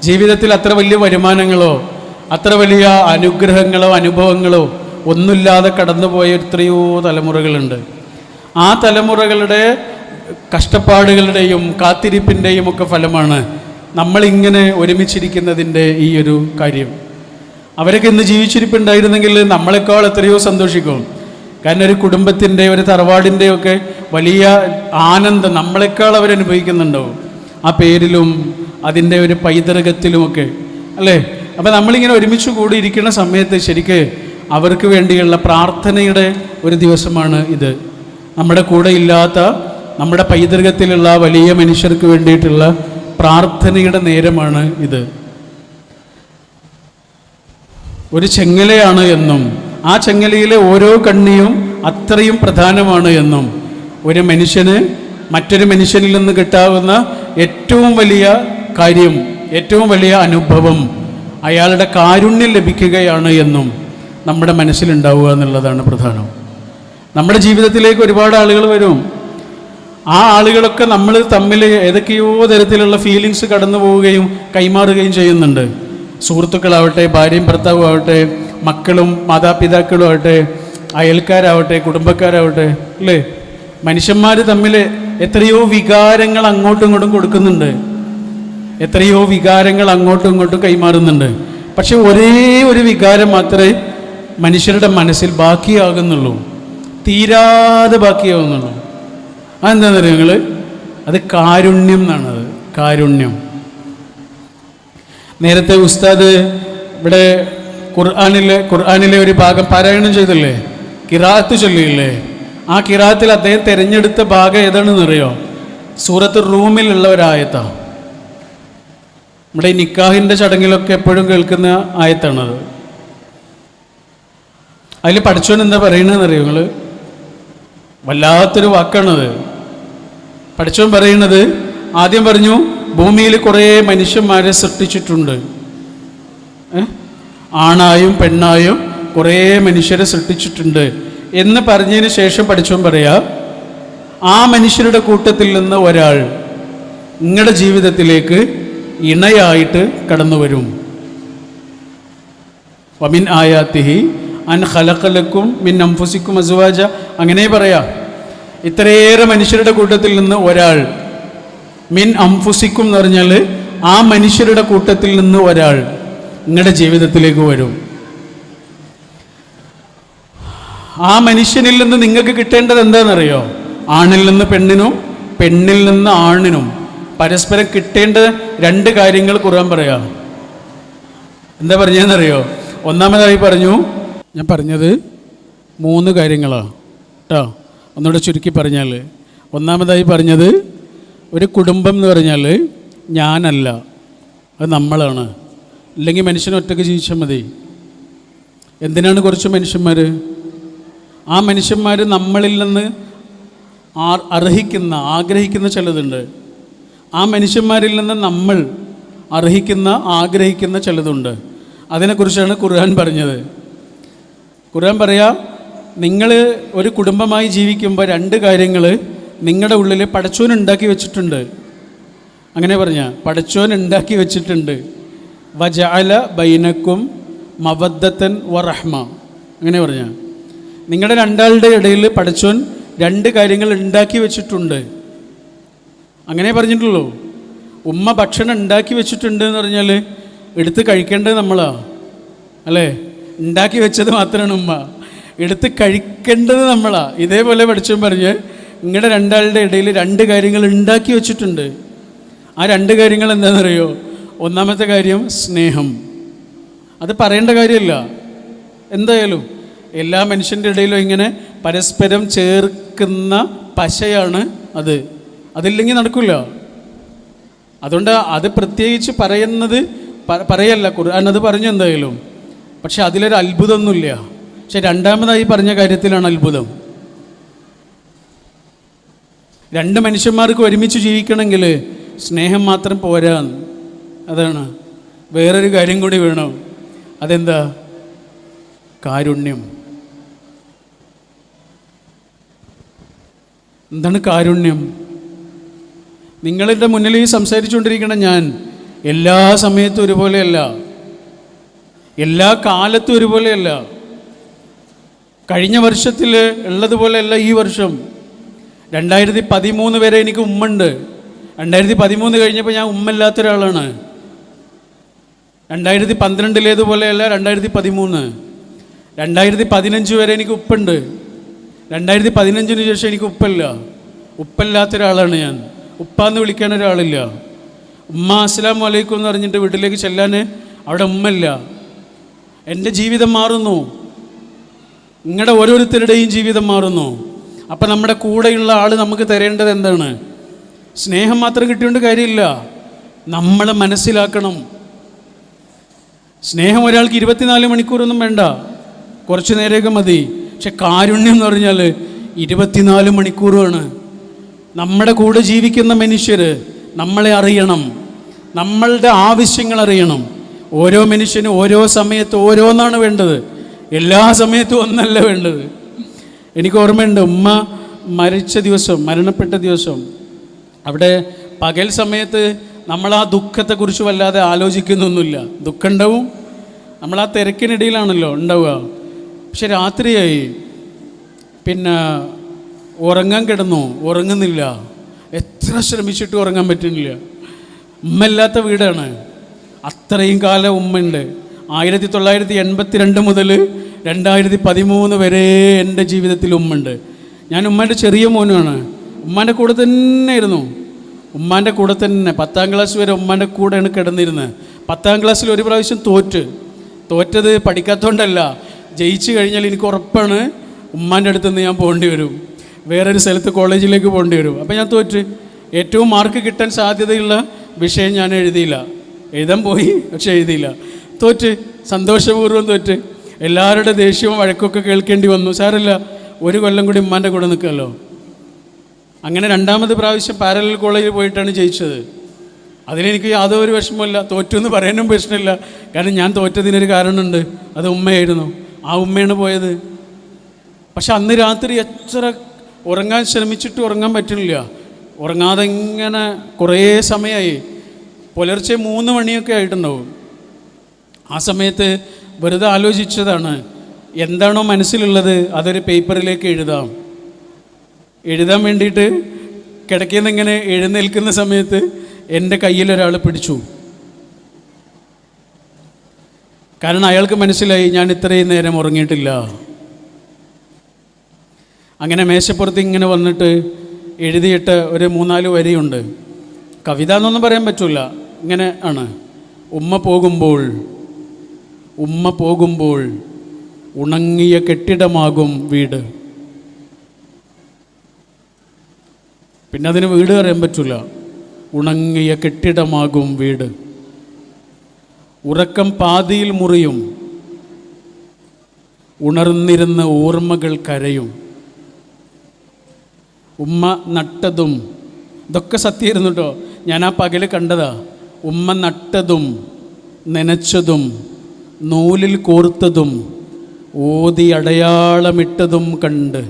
ജീവിതത്തിൽ അത്ര വലിയ വരുമാനങ്ങളോ അത്ര വലിയ അനുഗ്രഹങ്ങളോ അനുഭവങ്ങളോ ഒന്നുമില്ലാതെ കടന്നുപോയ എത്രയോ തലമുറകളുണ്ട്. ആ തലമുറകളുടെ കഷ്ടപ്പാടുകളുടെയും കാത്തിരിപ്പിൻ്റെയും ഒക്കെ ഫലമാണ് നമ്മളിങ്ങനെ ഒരുമിച്ചിരിക്കുന്നതിൻ്റെ ഈ ഒരു കാര്യം. അവരൊക്കെ ഇന്ന് ജീവിച്ചിരിപ്പുണ്ടായിരുന്നെങ്കിൽ നമ്മളെക്കാൾ എത്രയോ സന്തോഷിക്കും. കാരണം ഒരു കുടുംബത്തിൻ്റെ, ഒരു തറവാടിൻ്റെ ഒക്കെ വലിയ ആനന്ദം നമ്മളെക്കാൾ അവരനുഭവിക്കുന്നുണ്ടാവും, ആ പേരിലും അതിൻ്റെ ഒരു പൈതൃകത്തിലുമൊക്കെ അല്ലേ? അപ്പം നമ്മളിങ്ങനെ ഒരുമിച്ച് കൂടിയിരിക്കുന്ന സമയത്ത് ശരിക്ക് അവർക്ക് വേണ്ടിയുള്ള പ്രാർത്ഥനയുടെ ഒരു ദിവസമാണ് ഇത്. നമ്മുടെ കൂടെ ഇല്ലാത്ത നമ്മുടെ പൈതൃകത്തിലുള്ള വലിയ മനുഷ്യർക്ക് വേണ്ടിയിട്ടുള്ള പ്രാർത്ഥനയുടെ നേരമാണ് ഇത്. ഒരു ചെങ്ങലയാണ് എന്നും ആ ചെങ്ങലയിലെ ഓരോ കണ്ണിയും അത്രയും പ്രധാനമാണ് എന്നും ഒരു മനുഷ്യന് മറ്റൊരു മനുഷ്യനിൽ നിന്ന് കിട്ടാവുന്ന ഏറ്റവും വലിയ കാര്യം, ഏറ്റവും വലിയ അനുഭവം അയാളുടെ കാരുണ്യം ലഭിക്കുകയാണ് എന്നും നമ്മുടെ മനസ്സിലുണ്ടാവുക എന്നുള്ളതാണ് പ്രധാനം. നമ്മുടെ ജീവിതത്തിലേക്ക് ഒരുപാട് ആളുകൾ വരും. ആ ആളുകളൊക്കെ നമ്മൾ തമ്മിൽ ഏതൊക്കെയോ തരത്തിലുള്ള ഫീലിങ്സ് കടന്നു പോവുകയും കൈമാറുകയും ചെയ്യുന്നുണ്ട്. സുഹൃത്തുക്കളാവട്ടെ, ഭാര്യയും ഭർത്താവും ആവട്ടെ, മക്കളും മാതാപിതാക്കളും ആവട്ടെ, അയൽക്കാരാവട്ടെ, കുടുംബക്കാരാവട്ടെ, അല്ലേ? മനുഷ്യന്മാർ തമ്മിൽ എത്രയോ വികാരങ്ങൾ അങ്ങോട്ടും ഇങ്ങോട്ടും കൊടുക്കുന്നുണ്ട്, എത്രയോ വികാരങ്ങൾ അങ്ങോട്ടും ഇങ്ങോട്ടും കൈമാറുന്നുണ്ട്. പക്ഷെ ഒരേ ഒരു വികാരം മാത്രമേ മനുഷ്യരുടെ മനസ്സിൽ ബാക്കിയാകുന്നുള്ളൂ, തീരാതെ ബാക്കിയാകുന്നുള്ളൂ. അതെന്താണെന്ന് അറിയാം നിങ്ങൾ? അത് കാരുണ്യം എന്നാണത്, കാരുണ്യം. നേരത്തെ ഉസ്താദ് ഇവിടെ ഖുർആനിലെ ഒരു ഭാഗം പാരായണം ചെയ്തില്ലേ, ഖിറാഅത്ത് ചൊല്ലിയില്ലേ? ആ ഖിറാഅത്തിൽ അദ്ദേഹം തിരഞ്ഞെടുത്ത ഭാഗം ഏതാണെന്ന് അറിയോ? സൂറത്ത് റൂമിലുള്ള ഒരായത്താണ്. നമ്മുടെ ഈ നിക്കാഹിൻ്റെ ചടങ്ങിലൊക്കെ എപ്പോഴും കേൾക്കുന്ന ആയത്താണത്. അതിൽ പഠിച്ചോൻ എന്താ പറയണതെന്ന് അറിയോ നിങ്ങൾ? വല്ലാത്തൊരു വാക്കാണത്. പഠിച്ചോൻ പറയണത്, ആദ്യം പറഞ്ഞു ഭൂമിയിൽ കുറേ മനുഷ്യന്മാരെ സൃഷ്ടിച്ചിട്ടുണ്ട്, ആണായും പെണ്ണായും കുറേ മനുഷ്യരെ സൃഷ്ടിച്ചിട്ടുണ്ട് എന്ന് പറഞ്ഞതിന് ശേഷം പഠിച്ചോൻ പറയാ, ആ മനുഷ്യരുടെ കൂട്ടത്തിൽ നിന്ന് ഒരാൾ നിങ്ങളുടെ ജീവിതത്തിലേക്ക് ഇണയായിട്ട് കടന്നു വരും. വമിൻ ആയാത്തിഹി അൻ ഖലഖലക്കും മിൻ അൻഫുസിക്കും അസ്വാജ, അങ്ങനെ പറയാം. ഇത്രയേറെ മനുഷ്യരുടെ കൂട്ടത്തിൽ നിന്ന് ഒരാൾ, മിൻ അൻഫുസിക്കും എന്ന് പറഞ്ഞാൽ ആ മനുഷ്യരുടെ കൂട്ടത്തിൽ നിന്ന് ഒരാൾ നിങ്ങളുടെ ജീവിതത്തിലേക്ക് വരും. ആ മനുഷ്യനിൽ നിന്ന് നിങ്ങൾക്ക് കിട്ടേണ്ടത് എന്താണെന്നറിയോ? ആണിൽ നിന്ന് പെണ്ണിനും പെണ്ണിൽ നിന്ന് ആണിനും പരസ്പരം കിട്ടേണ്ട രണ്ട് കാര്യങ്ങൾ ഖുർആൻ പറയാം. എന്താ പറഞ്ഞതെന്നറിയോ? ഒന്നാമതായി പറഞ്ഞു, ഞാൻ പറഞ്ഞത് 3 കാര്യങ്ങളാണ് കേട്ടോ. ഒന്നുകൂടെ ചുരുക്കി പറഞ്ഞാൽ, ഒന്നാമതായി പറഞ്ഞത് ഒരു കുടുംബം എന്ന് പറഞ്ഞാൽ ഞാനല്ല, അത് നമ്മളാണ്. ഇല്ലെങ്കിൽ മനുഷ്യന് ഒറ്റയ്ക്ക് ജീവിച്ചാൽ മതി. എന്തിനാണ് കുറച്ച് മനുഷ്യന്മാർ? ആ മനുഷ്യന്മാർ നമ്മളിൽ നിന്ന് അർഹിക്കുന്ന ആഗ്രഹിക്കുന്ന ചിലതുണ്ട്. ആ മനുഷ്യന്മാരിൽ നിന്ന് നമ്മൾ അർഹിക്കുന്ന ആഗ്രഹിക്കുന്ന ചിലതുണ്ട്. അതിനെക്കുറിച്ചാണ് ഖുർആൻ പറഞ്ഞത്. ഖുർആൻ പറയാ, നിങ്ങൾ ഒരു കുടുംബമായി ജീവിക്കുമ്പോൾ 2 കാര്യങ്ങൾ നിങ്ങളുടെ ഉള്ളിൽ പടച്ചോൻ ഉണ്ടാക്കി വെച്ചിട്ടുണ്ട്. അങ്ങനെ പറഞ്ഞ പടച്ചോൻ ഉണ്ടാക്കി വെച്ചിട്ടുണ്ട്. വജഅല ബൈനക്കും മവദ്ദത്തൻ വറഹ്മ, അങ്ങനെ പറഞ്ഞ നിങ്ങളുടെ രണ്ടാളുടെ ഇടയിൽ പടച്ചോൻ 2 കാര്യങ്ങൾ ഉണ്ടാക്കി വെച്ചിട്ടുണ്ട്. അങ്ങനെ പറഞ്ഞിട്ടുള്ളൂ. ഉമ്മ ഭക്ഷണം ഉണ്ടാക്കി വെച്ചിട്ടുണ്ട് എന്ന് പറഞ്ഞാൽ എടുത്ത് കഴിക്കേണ്ടത് നമ്മളാ, അല്ലേ? ഉണ്ടാക്കി വെച്ചത് മാത്രമാണ് ഉമ്മ, എടുത്ത് കഴിക്കേണ്ടത് നമ്മളാ. ഇതേപോലെ പഠിച്ചോൻ പറഞ്ഞ് നിങ്ങളുടെ രണ്ടാളുടെ ഇടയിൽ 2 കാര്യങ്ങൾ ഉണ്ടാക്കി വെച്ചിട്ടുണ്ട്. ആ 2 കാര്യങ്ങൾ എന്താണെന്നറിയോ? ഒന്നാമത്തെ കാര്യം സ്നേഹം. അത് പറയേണ്ട കാര്യമില്ല, എന്തായാലും എല്ലാ മനുഷ്യൻ്റെ ഇടയിലും ഇങ്ങനെ പരസ്പരം ചേർക്കുന്ന പശയാണ് അത്. അതില്ലെങ്കിൽ നടക്കില്ല. അതുകൊണ്ട് അത് പ്രത്യേകിച്ച് പറയല്ല, ഖുർആൻ അത് പറഞ്ഞു എന്തായാലും. പക്ഷെ അതിലൊരു അത്ഭുതമൊന്നുമില്ല. പക്ഷെ രണ്ടാമതായി പറഞ്ഞ കാര്യത്തിലാണ് അത്ഭുതം. 2 മനുഷ്യന്മാർക്ക് ഒരുമിച്ച് ജീവിക്കണമെങ്കിൽ സ്നേഹം മാത്രം പോരാ. അതാണ്, വേറൊരു കാര്യം കൂടി വേണം. അതെന്താ? കാരുണ്യം. എന്താണ് കാരുണ്യം? നിങ്ങളുടെ മുന്നിൽ ഈ സംസാരിച്ചുകൊണ്ടിരിക്കണം ഞാൻ എല്ലാ സമയത്തും ഒരുപോലെയല്ല, എല്ലാ കാലത്തും ഒരുപോലെയല്ല. കഴിഞ്ഞ വർഷത്തിൽ ഉള്ളതുപോലെയല്ല ഈ വർഷം. 2013 വരെ എനിക്ക് ഉമ്മുണ്ട്. 2013 കഴിഞ്ഞപ്പോൾ ഞാൻ ഉമ്മയില്ലാത്ത ഒരാളാണ്. 2012 2013. 2015 വരെ എനിക്ക് ഉപ്പുണ്ട്. 2015 ശേഷം എനിക്ക് ഉപ്പല്ലാത്ത ഒരാളാണ് ഞാൻ. ഉപ്പാന്ന് വിളിക്കാൻ ഒരാളില്ല. ഉമ്മ അസ്സലാമു അലൈക്കും എന്ന് പറഞ്ഞിട്ട് വീട്ടിലേക്ക് ചെല്ലാൻ അവിടെ ഉമ്മയില്ല. എൻ്റെ ജീവിതം മാറുന്നു, നിങ്ങളുടെ ഓരോരുത്തരുടെയും ജീവിതം മാറുന്നു. അപ്പം നമ്മുടെ കൂടെയുള്ള ആൾ നമുക്ക് തരേണ്ടത് എന്താണ്? സ്നേഹം മാത്രം കിട്ടിയോണ്ട് കാര്യമില്ല, നമ്മൾ മനസ്സിലാക്കണം. സ്നേഹം ഒരാൾക്ക് 24 മണിക്കൂറൊന്നും വേണ്ട, കുറച്ച് നേരമൊക്കെ മതി. പക്ഷെ കാരുണ്യം എന്ന് പറഞ്ഞാൽ 24 മണിക്കൂറുമാണ്. നമ്മുടെ കൂടെ ജീവിക്കുന്ന മനുഷ്യർ നമ്മളെ അറിയണം, നമ്മളുടെ ആവശ്യങ്ങൾ അറിയണം. ഓരോ മനുഷ്യനും ഓരോ സമയത്ത് ഓരോന്നാണ് വേണ്ടത്, എല്ലാ സമയത്തും ഒന്നല്ല വേണ്ടത്. എനിക്ക് ഓർമ്മയുണ്ട്, ഉമ്മ മരിച്ച ദിവസം, മരണപ്പെട്ട ദിവസം, അവിടെ പകൽ സമയത്ത് നമ്മൾ ആ ദുഃഖത്തെക്കുറിച്ച് വല്ലാതെ ആലോചിക്കുന്നൊന്നുമില്ല. ദുഃഖമുണ്ടാവും, നമ്മൾ ആ തിരക്കിനിടയിലാണല്ലോ ഉണ്ടാവുക. പക്ഷെ രാത്രിയായി, പിന്നെ ഉറങ്ങാൻ കിടന്നു, ഉറങ്ങുന്നില്ല. എത്ര ശ്രമിച്ചിട്ട് ഉറങ്ങാൻ പറ്റുന്നില്ല. ഉമ്മയില്ലാത്ത വീടാണ്. അത്രയും കാലം ഉമ്മയുണ്ട്. 1982 മുതൽ 2013 വരെ എൻ്റെ ജീവിതത്തിൽ ഉമ്മയുണ്ട്. ഞാൻ ഉമ്മേൻ്റെ ചെറിയ മോനാണ്. ഉമ്മാൻ്റെ കൂടെ തന്നെ ആയിരുന്നു. ഉമ്മാൻ്റെ കൂടെ തന്നെ 10ാം ക്ലാസ് വരെ ഉമ്മാൻ്റെ കൂടെയാണ് കിടന്നിരുന്നത്. 10ാം ക്ലാസ്സിൽ ഒരു പ്രാവശ്യം തോറ്റത് പഠിക്കാത്തതുകൊണ്ടല്ല, ജയിച്ചു കഴിഞ്ഞാൽ എനിക്ക് ഉറപ്പാണ് ഉമ്മാൻ്റെ അടുത്ത് നിന്ന് ഞാൻ പോകേണ്ടി വരും, വേറൊരു സ്ഥലത്ത് കോളേജിലേക്ക് പോകേണ്ടി വരും. അപ്പോൾ ഞാൻ തോറ്റ്. ഏറ്റവും മാർക്ക് കിട്ടാൻ സാധ്യതയുള്ള വിഷയം ഞാൻ എഴുതിയില്ല. എഴുതാൻ പോയി, പക്ഷെ എഴുതിയില്ല. തോറ്റ്, സന്തോഷപൂർവ്വം തോറ്റ്. എല്ലാവരുടെ ദേഷ്യവും വഴക്കൊക്കെ കേൾക്കേണ്ടി വന്നു. സാരമില്ല, ഒരു കൊല്ലം കൂടി ഉമ്മാൻ്റെ കൂടെ നിൽക്കുമല്ലോ. അങ്ങനെ 2ാമത് പ്രാവശ്യം പാരലൽ കോളേജിൽ പോയിട്ടാണ് ജയിച്ചത്. അതിലെനിക്ക് യാതൊരു വിഷമമില്ല. തോറ്റു എന്ന് പറയാനും പ്രശ്നമില്ല. കാരണം ഞാൻ തോറ്റതിനൊരു കാരണമുണ്ട്, അത് ഉമ്മയായിരുന്നു. ആ ഉമ്മയാണ് പോയത്. പക്ഷെ അന്ന് രാത്രി എത്ര ഉറങ്ങാൻ ശ്രമിച്ചിട്ട് ഉറങ്ങാൻ പറ്റുന്നില്ല. ഉറങ്ങാതെ ഇങ്ങനെ കുറേ സമയമായി. പുലർച്ചെ 3 മണിയൊക്കെ ആയിട്ടുണ്ടാവും. ആ സമയത്ത് വെറുതെ ആലോചിച്ചതാണ്, എന്താണോ മനസ്സിലുള്ളത് അതൊരു പേപ്പറിലേക്ക് എഴുതാൻ വേണ്ടിയിട്ട് കിടക്കയിൽ നിന്ന് ഇങ്ങനെ എഴുന്നേൽക്കുന്ന സമയത്ത് എൻ്റെ കയ്യിലൊരാൾ പിടിച്ചു. കാരണം അയാൾക്ക് മനസ്സിലായി ഞാൻ ഇത്രയും നേരം ഉറങ്ങിയിട്ടില്ല. അങ്ങനെ മേശപ്പുറത്ത് ഇങ്ങനെ വന്നിട്ട് എഴുതിയിട്ട് ഒരു 3-4 വരിയുണ്ട്. കവിത എന്നൊന്നും പറയാൻ പറ്റില്ല, ഇങ്ങനെ ആണ്. ഉമ്മ പോകുമ്പോൾ ഉണങ്ങിയ കെട്ടിടമാകും വീട്. പിന്നെ അതിന് വീട് പറയാൻ പറ്റില്ല. ഉണങ്ങിയ കെട്ടിടമാകും വീട്. ഉറക്കം പാതിയിൽ മുറിയും, ഉണർന്നിരുന്ന ഓർമ്മകൾ കരയും. ഉമ്മ നട്ടതും, ഇതൊക്കെ സത്യമായിരുന്നു കേട്ടോ, ഞാൻ ആ പകല് കണ്ടതാ. ഉമ്മ നട്ടതും നനച്ചതും നൂലിൽ കോർത്തതും ഓതി അടയാളമിട്ടതും കണ്ട്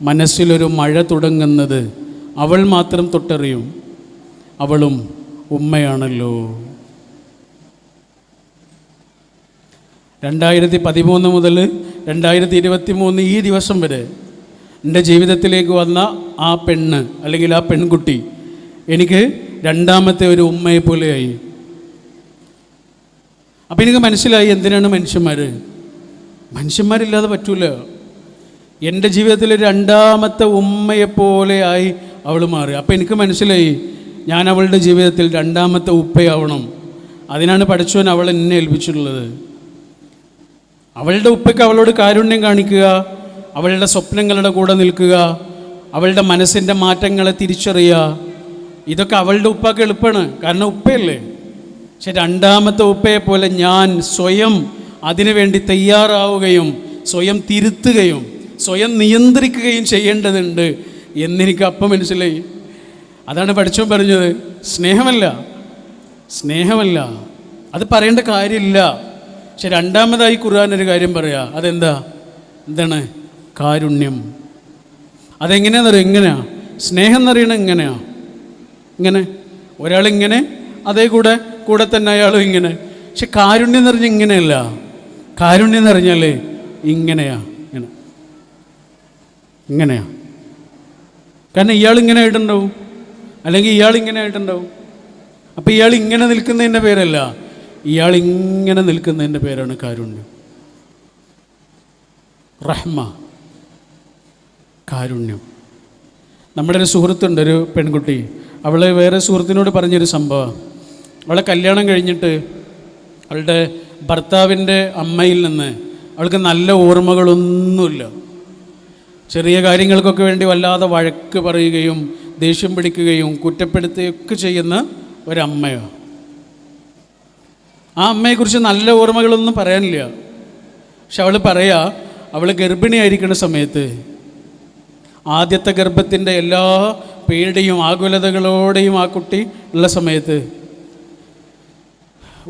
മനസ്സിലൊരു മഴ തുടങ്ങുന്നത് അവൾ മാത്രം തൊട്ടറിയും. അവളും ഉമ്മയാണല്ലോ. 2013 മുതൽ 2023 ഈ ദിവസം വരെ എൻ്റെ ജീവിതത്തിലേക്ക് വന്ന ആ പെണ്ണ് അല്ലെങ്കിൽ ആ പെൺകുട്ടി എനിക്ക് 2ാമത്തെ ഒരു ഉമ്മയെ പോലെയായി. അപ്പം എനിക്ക് മനസ്സിലായി എന്തിനാണ് മനുഷ്യന്മാരില്ലാതെ പറ്റൂല. എൻ്റെ ജീവിതത്തിൽ 2ാമത്തെ ഉമ്മയെപ്പോലെയായി അവൾ മാറി. അപ്പം എനിക്ക് മനസ്സിലായി ഞാൻ അവളുടെ ജീവിതത്തിൽ 2ാമത്തെ ഉപ്പയാവണം. അതിനാണ് പടച്ചവൻ അവൾ എന്നെ ഏൽപ്പിച്ചിട്ടുള്ളത്. അവളുടെ ഉപ്പയ്ക്ക് അവളോട് കാരുണ്യം കാണിക്കുക, അവളുടെ സ്വപ്നങ്ങളുടെ കൂടെ നിൽക്കുക, അവളുടെ മനസ്സിൻ്റെ മാറ്റങ്ങളെ തിരിച്ചറിയുക. ഇതൊക്കെ അവളുടെ ഉപ്പാക്ക് എളുപ്പമാണ്, കാരണം ഉപ്പയല്ലേ. പക്ഷെ 2ാമത്തെ ഉപ്പയെപ്പോലെ ഞാൻ സ്വയം അതിനുവേണ്ടി തയ്യാറാവുകയും സ്വയം തിരുത്തുകയും സ്വയം നിയന്ത്രിക്കുകയും ചെയ്യേണ്ടതുണ്ട് എന്നെനിക്ക് അപ്പം മനസ്സിലായി. അതാണ് പഠിച്ചവൻ പറഞ്ഞത്, സ്നേഹമല്ല അത് പറയേണ്ട കാര്യമില്ല. പക്ഷെ 2ാമതായി ഖുർആൻ ഒരു കാര്യം പറയാ, എന്താണ് കാരുണ്യം. അതെങ്ങനെയാണെന്നറിയാം? സ്നേഹം എന്നറിയണം ഇങ്ങനെ ഒരാളിങ്ങനെ, അതേ കൂടെ തന്നെ അയാളും ഇങ്ങനെ. പക്ഷെ കാരുണ്യം എന്ന് പറഞ്ഞാൽ ഇങ്ങനെയല്ല. കാരുണ്യം എന്ന് പറഞ്ഞാൽ ഇങ്ങനെയാ. കാരണം ഇയാൾ ഇങ്ങനെ ആയിട്ടുണ്ടാവും, അല്ലെങ്കിൽ ഇയാൾ ഇങ്ങനെ ആയിട്ടുണ്ടാവും. അപ്പം ഇയാൾ ഇങ്ങനെ നിൽക്കുന്നതിൻ്റെ പേരല്ല, ഇയാൾ ഇങ്ങനെ നിൽക്കുന്നതിൻ്റെ പേരാണ് കാരുണ്യം. റഹ്മ, കാരുണ്യം. നമ്മുടെ ഒരു സുഹൃത്തുണ്ട്, ഒരു പെൺകുട്ടി. അവൾ വേറെ സുഹൃത്തിനോട് പറഞ്ഞൊരു സംഭവം. അവളെ കല്യാണം കഴിഞ്ഞിട്ട് അവളുടെ ഭർത്താവിൻ്റെ അമ്മയിൽ നിന്ന് അവൾക്ക് നല്ല ഓർമ്മകളൊന്നുമില്ല. ചെറിയ കാര്യങ്ങൾക്കൊക്കെ വേണ്ടി വല്ലാതെ വഴക്ക് പറയുകയും ദേഷ്യം പിടിക്കുകയും കുറ്റപ്പെടുത്തുകയൊക്കെ ചെയ്യുന്ന ഒരമ്മയോ. ആ അമ്മയെക്കുറിച്ച് നല്ല ഓർമ്മകളൊന്നും പറയാനില്ല. പക്ഷെ അവൾ അവൾ ഗർഭിണിയായിരിക്കുന്ന സമയത്ത്, ആദ്യത്തെ ഗർഭത്തിൻ്റെ എല്ലാ പേടിയും ആകുലതകളോടെയും ആ കുട്ടി ഉള്ള സമയത്ത്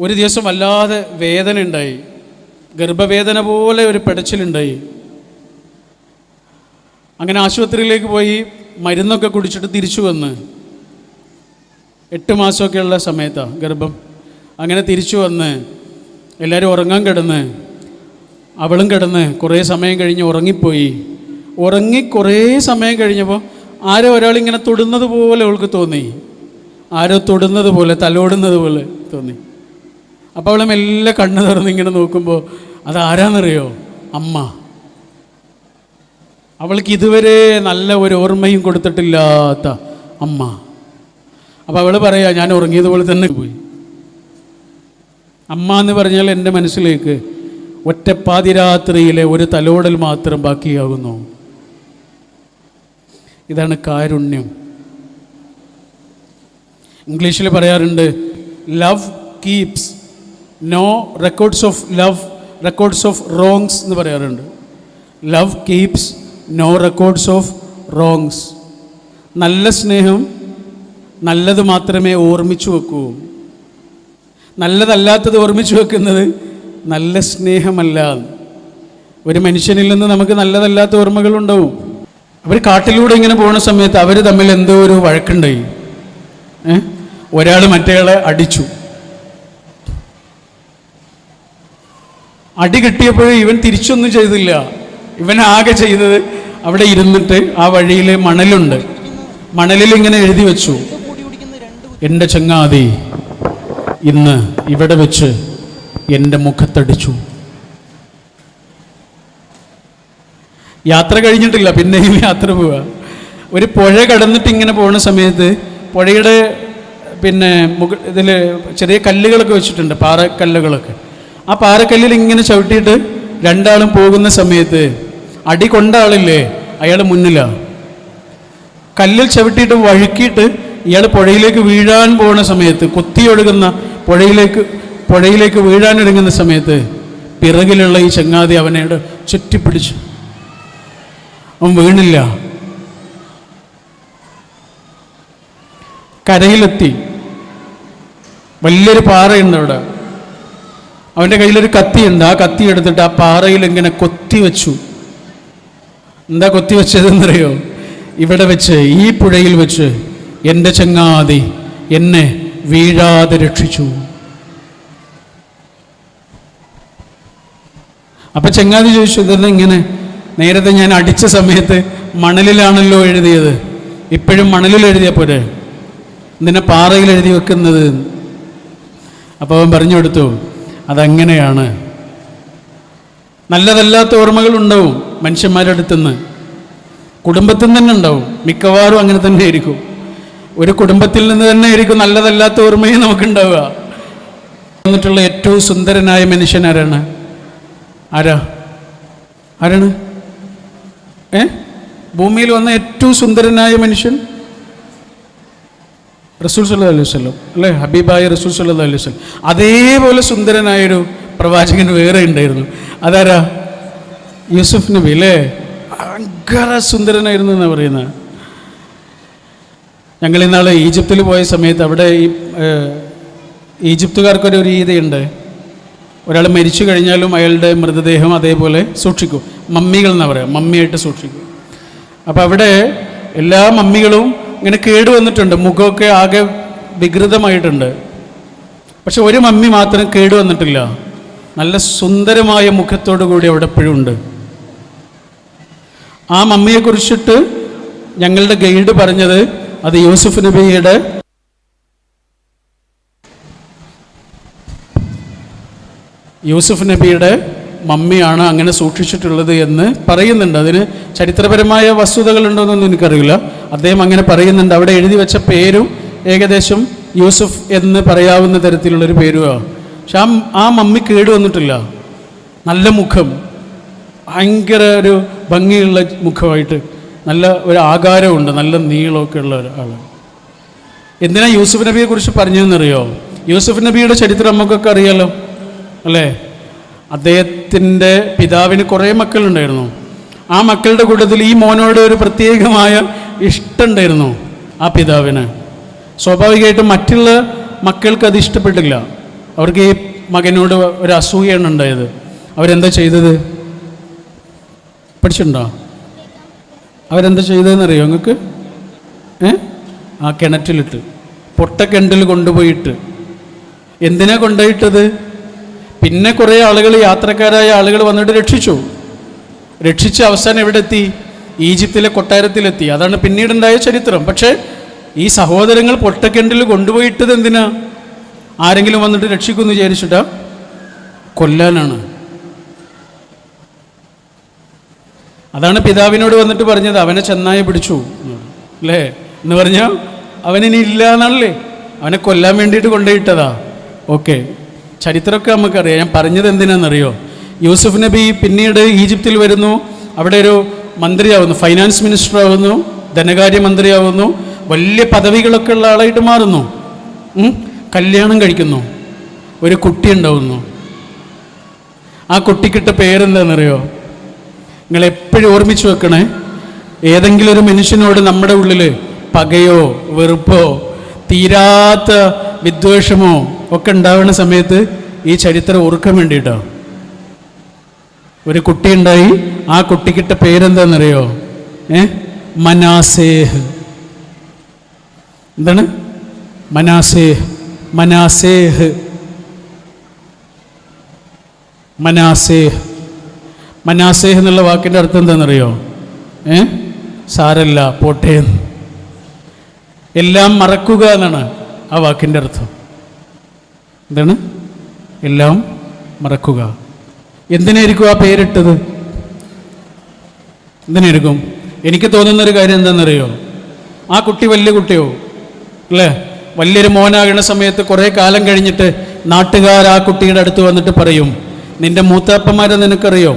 ഒരു ദിവസം വല്ലാതെ വേദന ഉണ്ടായി. ഗർഭവേദന പോലെ ഒരു പിടച്ചിലുണ്ടായി. അങ്ങനെ ആശുപത്രിയിലേക്ക് പോയി മരുന്നൊക്കെ കുടിച്ചിട്ട് തിരിച്ചു വന്ന് 8 മാസമൊക്കെയുള്ള സമയത്താണ് ഗർഭം. അങ്ങനെ തിരിച്ചു വന്ന് എല്ലാവരും ഉറങ്ങാൻ കിടന്ന്, അവളും കിടന്ന് കുറേ സമയം കഴിഞ്ഞ് ഉറങ്ങിപ്പോയി. കുറേ സമയം കഴിഞ്ഞപ്പോൾ ആരോ ഒരാളിങ്ങനെ തൊടുന്നത് പോലെ അവൾക്ക് തോന്നി. ആരോ തൊടുന്നത് പോലെ, തലോടുന്നത് പോലെ തോന്നി. അപ്പോൾ അവൾ മെല്ലെ കണ്ണ് തുറന്ന് ഇങ്ങനെ നോക്കുമ്പോൾ അതാരാന്നറിയോ? അമ്മ. അവൾക്ക് ഇതുവരെ നല്ല ഒരു ഓർമ്മയും കൊടുത്തിട്ടില്ലാത്ത അമ്മ. അപ്പോൾ അവൾ പറയാ, ഞാൻ ഉറങ്ങിയതുപോലെ തന്നെ പോയി. അമ്മ എന്ന് പറഞ്ഞാൽ എൻ്റെ മനസ്സിലേക്ക് ഒറ്റപ്പാതിരാത്രിയിലെ ഒരു തലോടൽ മാത്രം ബാക്കിയാകുന്നു. ഇതാണ് കാരുണ്യം. ഇംഗ്ലീഷിൽ പറയാറുണ്ട്, love keeps no records of love, records of wrongs എന്ന് പറയാറുണ്ട്. Love keeps no records of wrongs. നല്ല സ്നേഹം നല്ലത് മാത്രമേ ഓർമ്മിച്ചു വെക്കൂ. നല്ലതല്ലാത്തത് ഓർമ്മിച്ചു വെക്കുന്നത് നല്ല സ്നേഹമല്ല. ഒരു മനുഷ്യനിൽ നിന്ന് നമുക്ക് നല്ലതല്ലാത്ത ഓർമ്മകളുണ്ടാവും. അവർ കാട്ടിലൂടെ ഇങ്ങനെ പോകുന്ന സമയത്ത് അവർ തമ്മിൽ എന്തോ ഒരു വഴക്കുണ്ടായി. ഒരാൾ മറ്റേയാളെ അടിച്ചു. അടി കിട്ടിയപ്പോഴും ഇവൻ തിരിച്ചൊന്നും ചെയ്തില്ല. ഇവൻ ആകെ ചെയ്തത് അവിടെ ഇരുന്നിട്ട് ആ വഴിയിൽ മണലുണ്ട്, മണലിൽ ഇങ്ങനെ എഴുതി വെച്ചു, എൻ്റെ ചങ്ങാതി ഇന്ന് ഇവിടെ വെച്ച് എൻ്റെ മുഖത്തടിച്ചു. യാത്ര കഴിഞ്ഞിട്ടില്ല, പിന്നെയും യാത്ര പോവുക. ഒരു പുഴ കടന്നിട്ട് ഇങ്ങനെ പോകുന്ന സമയത്ത് പുഴയുടെ ഇതിൽ ചെറിയ കല്ലുകളൊക്കെ വെച്ചിട്ടുണ്ട്, പാറക്കല്ലുകളൊക്കെ. ആ പാറക്കല്ലിൽ ഇങ്ങനെ ചവിട്ടിയിട്ട് രണ്ടാളും പോകുന്ന സമയത്ത് അടി കൊണ്ട ആളില്ലേ, അയാൾ മുന്നിലാണ്. കല്ലിൽ ചവിട്ടിയിട്ട് വഴുക്കിയിട്ട് ഇയാൾ പുഴയിലേക്ക് വീഴാൻ പോകുന്ന സമയത്ത്, കുത്തിയൊഴുകുന്ന പുഴയിലേക്ക് വീഴാനൊരുങ്ങുന്ന സമയത്ത് പിറകിലുള്ള ഈ ചങ്ങാതി അവനോട് ചുറ്റിപ്പിടിച്ചു. അവൻ വീണില്ല. കരയിലെത്തി. വലിയൊരു പാറയുണ്ട് അവിടെ. അവൻ്റെ കയ്യിലൊരു കത്തിയുണ്ട്. ആ കത്തി എടുത്തിട്ട് ആ പാറയിൽ ഇങ്ങനെ കൊത്തി വെച്ചു. എന്താ കൊത്തി വെച്ചതെന്നറിയോ? ഇവിടെ വെച്ച്, ഈ പുഴയിൽ വെച്ച് എൻ്റെ ചങ്ങാതി എന്നെ വീഴാതെ രക്ഷിച്ചു. അപ്പം ചങ്ങാതി ചോദിച്ചു, ഇതെന്താ ഇങ്ങനെ? നേരത്തെ ഞാൻ അടിച്ച സമയത്ത് മണലിലാണല്ലോ എഴുതിയത്, ഇപ്പോഴും മണലിൽ എഴുതിയ പോരെ, എന്തിനാ പാറയിൽ എഴുതി വെക്കുന്നത്? അപ്പോൾ അവൻ പറഞ്ഞു കൊടുത്തു, അതങ്ങനെയാണ്. നല്ലതല്ലാത്ത ഓർമ്മകൾ ഉണ്ടാവും മനുഷ്യന്മാരുടെ അടുത്തുനിന്ന്, കുടുംബത്തിൽ നിന്ന് തന്നെ ഉണ്ടാവും. മിക്കവാറും അങ്ങനെ തന്നെ ആയിരിക്കും. ഒരു കുടുംബത്തിൽ നിന്ന് തന്നെ ആയിരിക്കും നല്ലതല്ലാത്ത ഓർമ്മയും നമുക്കുണ്ടാവുക. വന്നിട്ടുള്ള ഏറ്റവും സുന്ദരനായ മനുഷ്യൻ ആരാണ്? ആരാണ്? ഭൂമിയിൽ വന്ന ഏറ്റവും സുന്ദരനായ മനുഷ്യൻ റസൂൽ സല്ലല്ലാഹു അലൈഹി വസല്ലം അല്ലേ? ഹബീബായ റസൂൽ സല്ലല്ലാഹു അലൈഹി വസല്ലം. അതേപോലെ സുന്ദരനായൊരു പ്രവാചകൻ വേറെ ഉണ്ടായിരുന്നു. അതാരാ? യൂസുഫ് നബി അല്ലേ? ഭയങ്കര സുന്ദരനായിരുന്നു എന്നാണ് പറയുന്നത്. ഞങ്ങൾ ഇന്നാൾ ഈജിപ്തിൽ പോയ സമയത്ത് അവിടെ ഈജിപ്തുകാർക്കൊരു രീതിയുണ്ട്. ഒരാൾ മരിച്ചു കഴിഞ്ഞാലും അയാളുടെ മൃതദേഹം അതേപോലെ സൂക്ഷിക്കും. മമ്മികൾ എന്നാണ് പറയുക, മമ്മിയായിട്ട് സൂക്ഷിക്കും. അപ്പോൾ അവിടെ എല്ലാ മമ്മികളും ഇങ്ങനെ കേടുവന്നിട്ടുണ്ട്, മുഖമൊക്കെ ആകെ വികൃതമായിട്ടുണ്ട്. പക്ഷെ ഒരു മമ്മി മാത്രം കേടുവന്നിട്ടില്ല, നല്ല സുന്ദരമായ മുഖത്തോടു കൂടി അവിടെ എപ്പോഴും ഉണ്ട്. ആ മമ്മിയെക്കുറിച്ചിട്ട് ഞങ്ങളുടെ ഗൈഡ് പറഞ്ഞത് അത് യൂസുഫ് നബിയുടെ മമ്മിയാണ് അങ്ങനെ സൂക്ഷിച്ചിട്ടുള്ളത് എന്ന് പറയുന്നുണ്ട്. അതിന് ചരിത്രപരമായ വസ്തുതകളുണ്ടോയെന്നൊന്നും എനിക്കറിയില്ല. അദ്ദേഹം അങ്ങനെ പറയുന്നുണ്ട്. അവിടെ എഴുതി വെച്ച പേരും ഏകദേശം യൂസുഫ് എന്ന് പറയാവുന്ന തരത്തിലുള്ളൊരു പേരുമാണ്. പക്ഷെ ആ മമ്മി കേടുവന്നിട്ടില്ല. നല്ല മുഖം, ഭയങ്കര ഒരു ഭംഗിയുള്ള മുഖമായിട്ട്, നല്ല ഒരു ആകാരമുണ്ട്, നല്ല നീളമൊക്കെ ഉള്ള ഒരാൾ. എന്തിനാ യൂസുഫ് നബിയെ കുറിച്ച് പറഞ്ഞതെന്നറിയോ? യൂസുഫ് നബിയുടെ ചരിത്രം നമുക്കൊക്കെ അറിയാലോ അല്ലേ? അദ്ദേഹത്തിൻ്റെ പിതാവിന് കുറേ മക്കളുണ്ടായിരുന്നു. ആ മക്കളുടെ കൂട്ടത്തിൽ ഈ മോനോട് ഒരു പ്രത്യേകമായ ഇഷ്ടമുണ്ടായിരുന്നു ആ പിതാവിന്. സ്വാഭാവികമായിട്ടും മറ്റുള്ള മക്കൾക്ക് അത് ഇഷ്ടപ്പെട്ടില്ല. അവർക്ക് ഈ മകനോട് ഒരു അസൂയാണ് ഉണ്ടായത്. അവരെന്താ ചെയ്തത്? പഠിച്ചിട്ടുണ്ടോ? അവരെന്താ ചെയ്തതെന്നറിയോ നിങ്ങൾക്ക്? ആ കിണറ്റിലിട്ട് പൊട്ടക്കിണറ്റിൽ കൊണ്ടുപോയിട്ട്. എന്തിനാ കൊണ്ടുപോയിട്ടത്? പിന്നെ കുറേ ആളുകൾ, യാത്രക്കാരായ ആളുകൾ വന്നിട്ട് രക്ഷിച്ച് അവസാനം എവിടെ എത്തി? ഈജിപ്തിലെ കൊട്ടാരത്തിലെത്തി. അതാണ് പിന്നീടുണ്ടായ ചരിത്രം. പക്ഷേ ഈ സഹോദരങ്ങൾ പൊട്ടക്കിണറ്റിൽ കൊണ്ടുപോയിട്ടത് എന്തിനാ? ആരെങ്കിലും വന്നിട്ട് രക്ഷിക്കുമെന്ന് വിചാരിച്ചിട്ടാ? കൊല്ലാനാണ്. അതാണ് പിതാവിനോട് വന്നിട്ട് പറഞ്ഞത്, അവനെ ചെന്നായി പിടിച്ചു അല്ലേ എന്ന് പറഞ്ഞാൽ അവനിനി ഇല്ല എന്നാണല്ലേ, അവനെ കൊല്ലാൻ വേണ്ടിയിട്ട് കൊണ്ടുപോയിട്ടതാ. ഓക്കെ, ചരിത്രമൊക്കെ നമുക്കറിയാം. ഞാൻ പറഞ്ഞത് എന്തിനാണെന്നറിയോ? യൂസുഫ് നബി പിന്നീട് ഈജിപ്തിൽ വരുന്നു, അവിടെ ഒരു മന്ത്രിയാവുന്നു, ഫൈനാൻസ് മിനിസ്റ്റർ ആവുന്നു, ധനകാര്യമന്ത്രിയാവുന്നു, വലിയ പദവികളൊക്കെ ഉള്ള ആളായിട്ട് മാറുന്നു. കല്യാണം കഴിക്കുന്നു, ഒരു കുട്ടി ഉണ്ടാവുന്നു. ആ കുട്ടിക്കിട്ട പേരെന്താണെന്നറിയോ? നിങ്ങൾ എപ്പോഴും ഓർമ്മിച്ച് വെക്കണേ, ഏതെങ്കിലും ഒരു മനുഷ്യനോട് നമ്മുടെ ഉള്ളിൽ പകയോ വെറുപ്പോ തീരാത്ത വിദ്വേഷമോ ഒക്കെ ഉണ്ടാവുന്ന സമയത്ത് ഈ ചരിത്രം ഓർക്കാൻ വേണ്ടിയിട്ടാണ്. ഒരു കുട്ടി ഉണ്ടായി, ആ കുട്ടിക്കിട്ട പേരെന്താണെന്നറിയോ? മനാസേഹ്. എന്താണ്? മനാസേഹ്. മനാസേഹ് എന്നുള്ള വാക്കിൻ്റെ അർത്ഥം എന്താണെന്നറിയോ? സാരല്ല, പോട്ടെ, എല്ലാം മറക്കുക എന്നാണ് ആ വാക്കിൻ്റെ അർത്ഥം. എന്താണ്? എല്ലാം മറക്കുക. എന്തിനായിരിക്കും ആ പേരിട്ടത്? എന്തിനായിരിക്കും? എനിക്ക് തോന്നുന്നൊരു കാര്യം എന്താണെന്നറിയോ? ആ കുട്ടി വലിയ കുട്ടിയോ അല്ലേ, വലിയൊരു മോനാകുന്ന സമയത്ത് കുറേ കാലം കഴിഞ്ഞിട്ട് നാട്ടുകാർ ആ കുട്ടിയുടെ അടുത്ത് വന്നിട്ട് പറയും, നിന്റെ മൂത്താപ്പന്മാരെ നിനക്കറിയോ?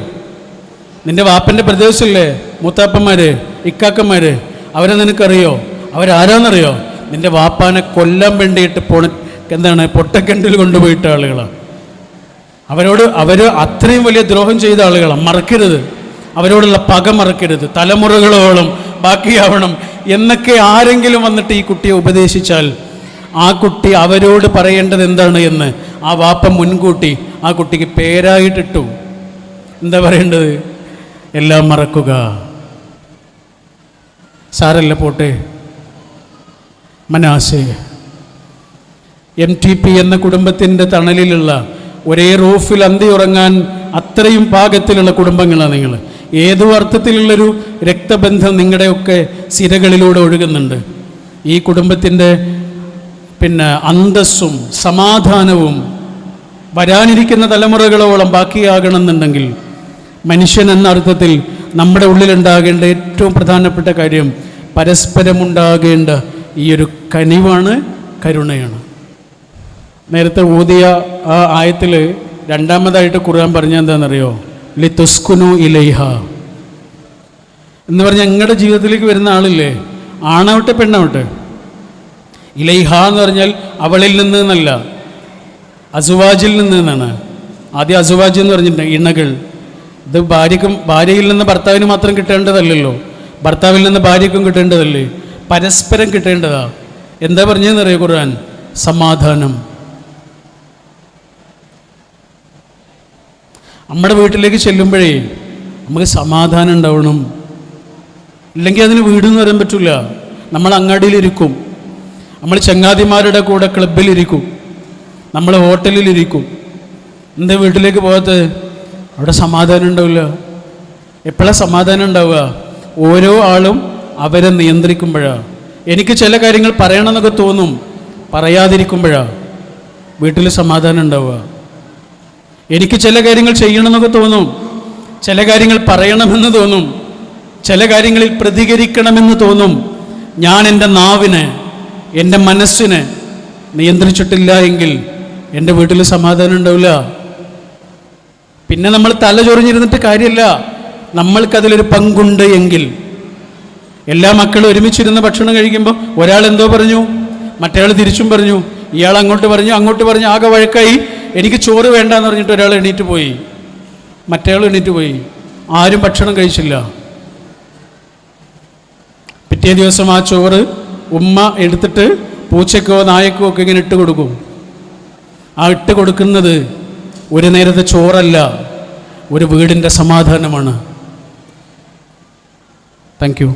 നിന്റെ വാപ്പൻ്റെ പ്രദേശമില്ലേ മൂത്താപ്പന്മാര്, ഇക്കാക്കന്മാര്, അവരെ നിനക്കറിയോ? അവരാരാന്നറിയോ? നിന്റെ വാപ്പാനെ കൊല്ലാൻ വേണ്ടിയിട്ട് പൊട്ടക്കിണറ്റിൽ കൊണ്ടുപോയിട്ട ആളുകളാണ്. അവർ അത്രയും വലിയ ദ്രോഹം ചെയ്ത ആളുകളാണ്. മറക്കരുത്, അവരോടുള്ള പക മറക്കരുത്, തലമുറകളോളം ബാക്കിയാവണം എന്നൊക്കെ ആരെങ്കിലും വന്നിട്ട് ഈ കുട്ടിയെ ഉപദേശിച്ചാൽ ആ കുട്ടി അവരോട് പറയേണ്ടത് എന്താണ് എന്ന് ആ വാപ്പ മുൻകൂട്ടി ആ കുട്ടിക്ക് പേരായിട്ടിട്ടു. എന്താ പറയേണ്ടത്? എല്ലാം മറക്കുക, സാരല്ല, പോട്ടെ. മനാസേ MTP എന്ന കുടുംബത്തിൻ്റെ തണലിലുള്ള ഒരേ റൂഫിൽ അന്തി ഉറങ്ങാൻ അത്രയും പാകത്തിലുള്ള കുടുംബങ്ങളാണ് നിങ്ങൾ. ഏതോ അർത്ഥത്തിലുള്ളൊരു രക്തബന്ധം നിങ്ങളുടെയൊക്കെ സിരകളിലൂടെ ഒഴുകുന്നുണ്ട്. ഈ കുടുംബത്തിൻ്റെ അന്തസ്സും സമാധാനവും വരാനിരിക്കുന്ന തലമുറകളോളം ബാക്കിയാകണമെന്നുണ്ടെങ്കിൽ മനുഷ്യൻ എന്ന അർത്ഥത്തിൽ നമ്മുടെ ഉള്ളിലുണ്ടാകേണ്ട ഏറ്റവും പ്രധാനപ്പെട്ട കാര്യം പരസ്പരമുണ്ടാകേണ്ട ഈ ഒരു കനിവാണ്, കരുണയാണ്. നേരത്തെ ഓതിയ ആ ആയത്തിൽ രണ്ടാമതായിട്ട് ഖുർആൻ പറഞ്ഞ എന്താണെന്നറിയോ? ലിതുസ്കുനു ഇലൈഹ എന്ന് പറഞ്ഞാൽ നിങ്ങളുടെ ജീവിതത്തിലേക്ക് വരുന്ന ആളില്ലേ, ആണാവട്ടെ പെണ്ണാവട്ടെ, ഇലൈഹ എന്ന് പറഞ്ഞാൽ അവളിൽ നിന്ന് എന്നല്ല, അസുവാജിൽ നിന്ന് എന്നാണ്. ആദ്യം അസുവാജ് എന്ന് പറഞ്ഞിട്ടുണ്ട്, ഇണകൾ. ഇത് ഭാര്യയിൽ നിന്ന് ഭർത്താവിന് മാത്രം കിട്ടേണ്ടതല്ലല്ലോ, ഭർത്താവിൽ നിന്ന് ഭാര്യയ്ക്കും കിട്ടേണ്ടതല്ലേ, പരസ്പരം കിട്ടേണ്ടതാ. എന്താ പറഞ്ഞതെന്നറിയോ ഖുർആൻ? സമാധാനം. നമ്മുടെ വീട്ടിലേക്ക് ചെല്ലുമ്പോഴേ നമുക്ക് സമാധാനം ഉണ്ടാവണം. ഇല്ലെങ്കിൽ അതിന് വീടെന്ന് പറയാൻ പറ്റില്ല. നമ്മൾ അങ്ങാടിയിലിരിക്കും, നമ്മൾ ചങ്ങാതിമാരുടെ കൂടെ ക്ലബിലിരിക്കും, നമ്മൾ ഹോട്ടലിലിരിക്കും. എന്താ വീട്ടിലേക്ക് പോകാത്തത്? അവിടെ സമാധാനം ഉണ്ടാവില്ല. എപ്പോഴാണ് സമാധാനം ഉണ്ടാവുക? ഓരോ ആളും അവരെ നിയന്ത്രിക്കുമ്പോഴാണ്. എനിക്ക് ചില കാര്യങ്ങൾ പറയണമെന്നൊക്കെ തോന്നും, പറയാതിരിക്കുമ്പോഴാണ് വീട്ടിൽ സമാധാനം ഉണ്ടാവുക. എനിക്ക് ചില കാര്യങ്ങൾ ചെയ്യണമെന്നൊക്കെ തോന്നും, ചില കാര്യങ്ങൾ പറയണമെന്ന് തോന്നും, ചില കാര്യങ്ങളിൽ പ്രതികരിക്കണമെന്ന് തോന്നും. ഞാൻ എൻ്റെ നാവിനെ, എൻ്റെ മനസ്സിനെ നിയന്ത്രിച്ചിട്ടില്ല എങ്കിൽ എൻ്റെ വീട്ടിൽ സമാധാനം ഉണ്ടാവില്ല. പിന്നെ നമ്മൾ തല ചൊറിഞ്ഞിരുന്നിട്ട് കാര്യമില്ല. നമ്മൾക്കതിലൊരു പങ്കുണ്ട് എങ്കിൽ. എല്ലാ മക്കളും ഒരുമിച്ചിരുന്ന് ഭക്ഷണം കഴിക്കുമ്പോൾ ഒരാൾ എന്തോ പറഞ്ഞു, മറ്റേയാൾ തിരിച്ചും പറഞ്ഞു, ഇയാൾ അങ്ങോട്ട് പറഞ്ഞു, ആകെ വഴക്കായി. എനിക്ക് ചോറ് വേണ്ടാന്ന് പറഞ്ഞിട്ട് ഒരാൾ എണീറ്റ് പോയി, മറ്റേയാൾ എണീറ്റ് പോയി, ആരും ഭക്ഷണം കഴിച്ചില്ല. പിറ്റേ ദിവസം ആ ചോറ് ഉമ്മ എടുത്തിട്ട് പൂച്ചക്കോ നായക്കോ ഒക്കെ ഇങ്ങനെ ഇട്ട് കൊടുക്കും. ആ ഇട്ട് കൊടുക്കുന്നത് ഒരു നേരത്തെ ചോറല്ല, ഒരു വീടിൻ്റെ സമാധാനമാണ്. Thank you.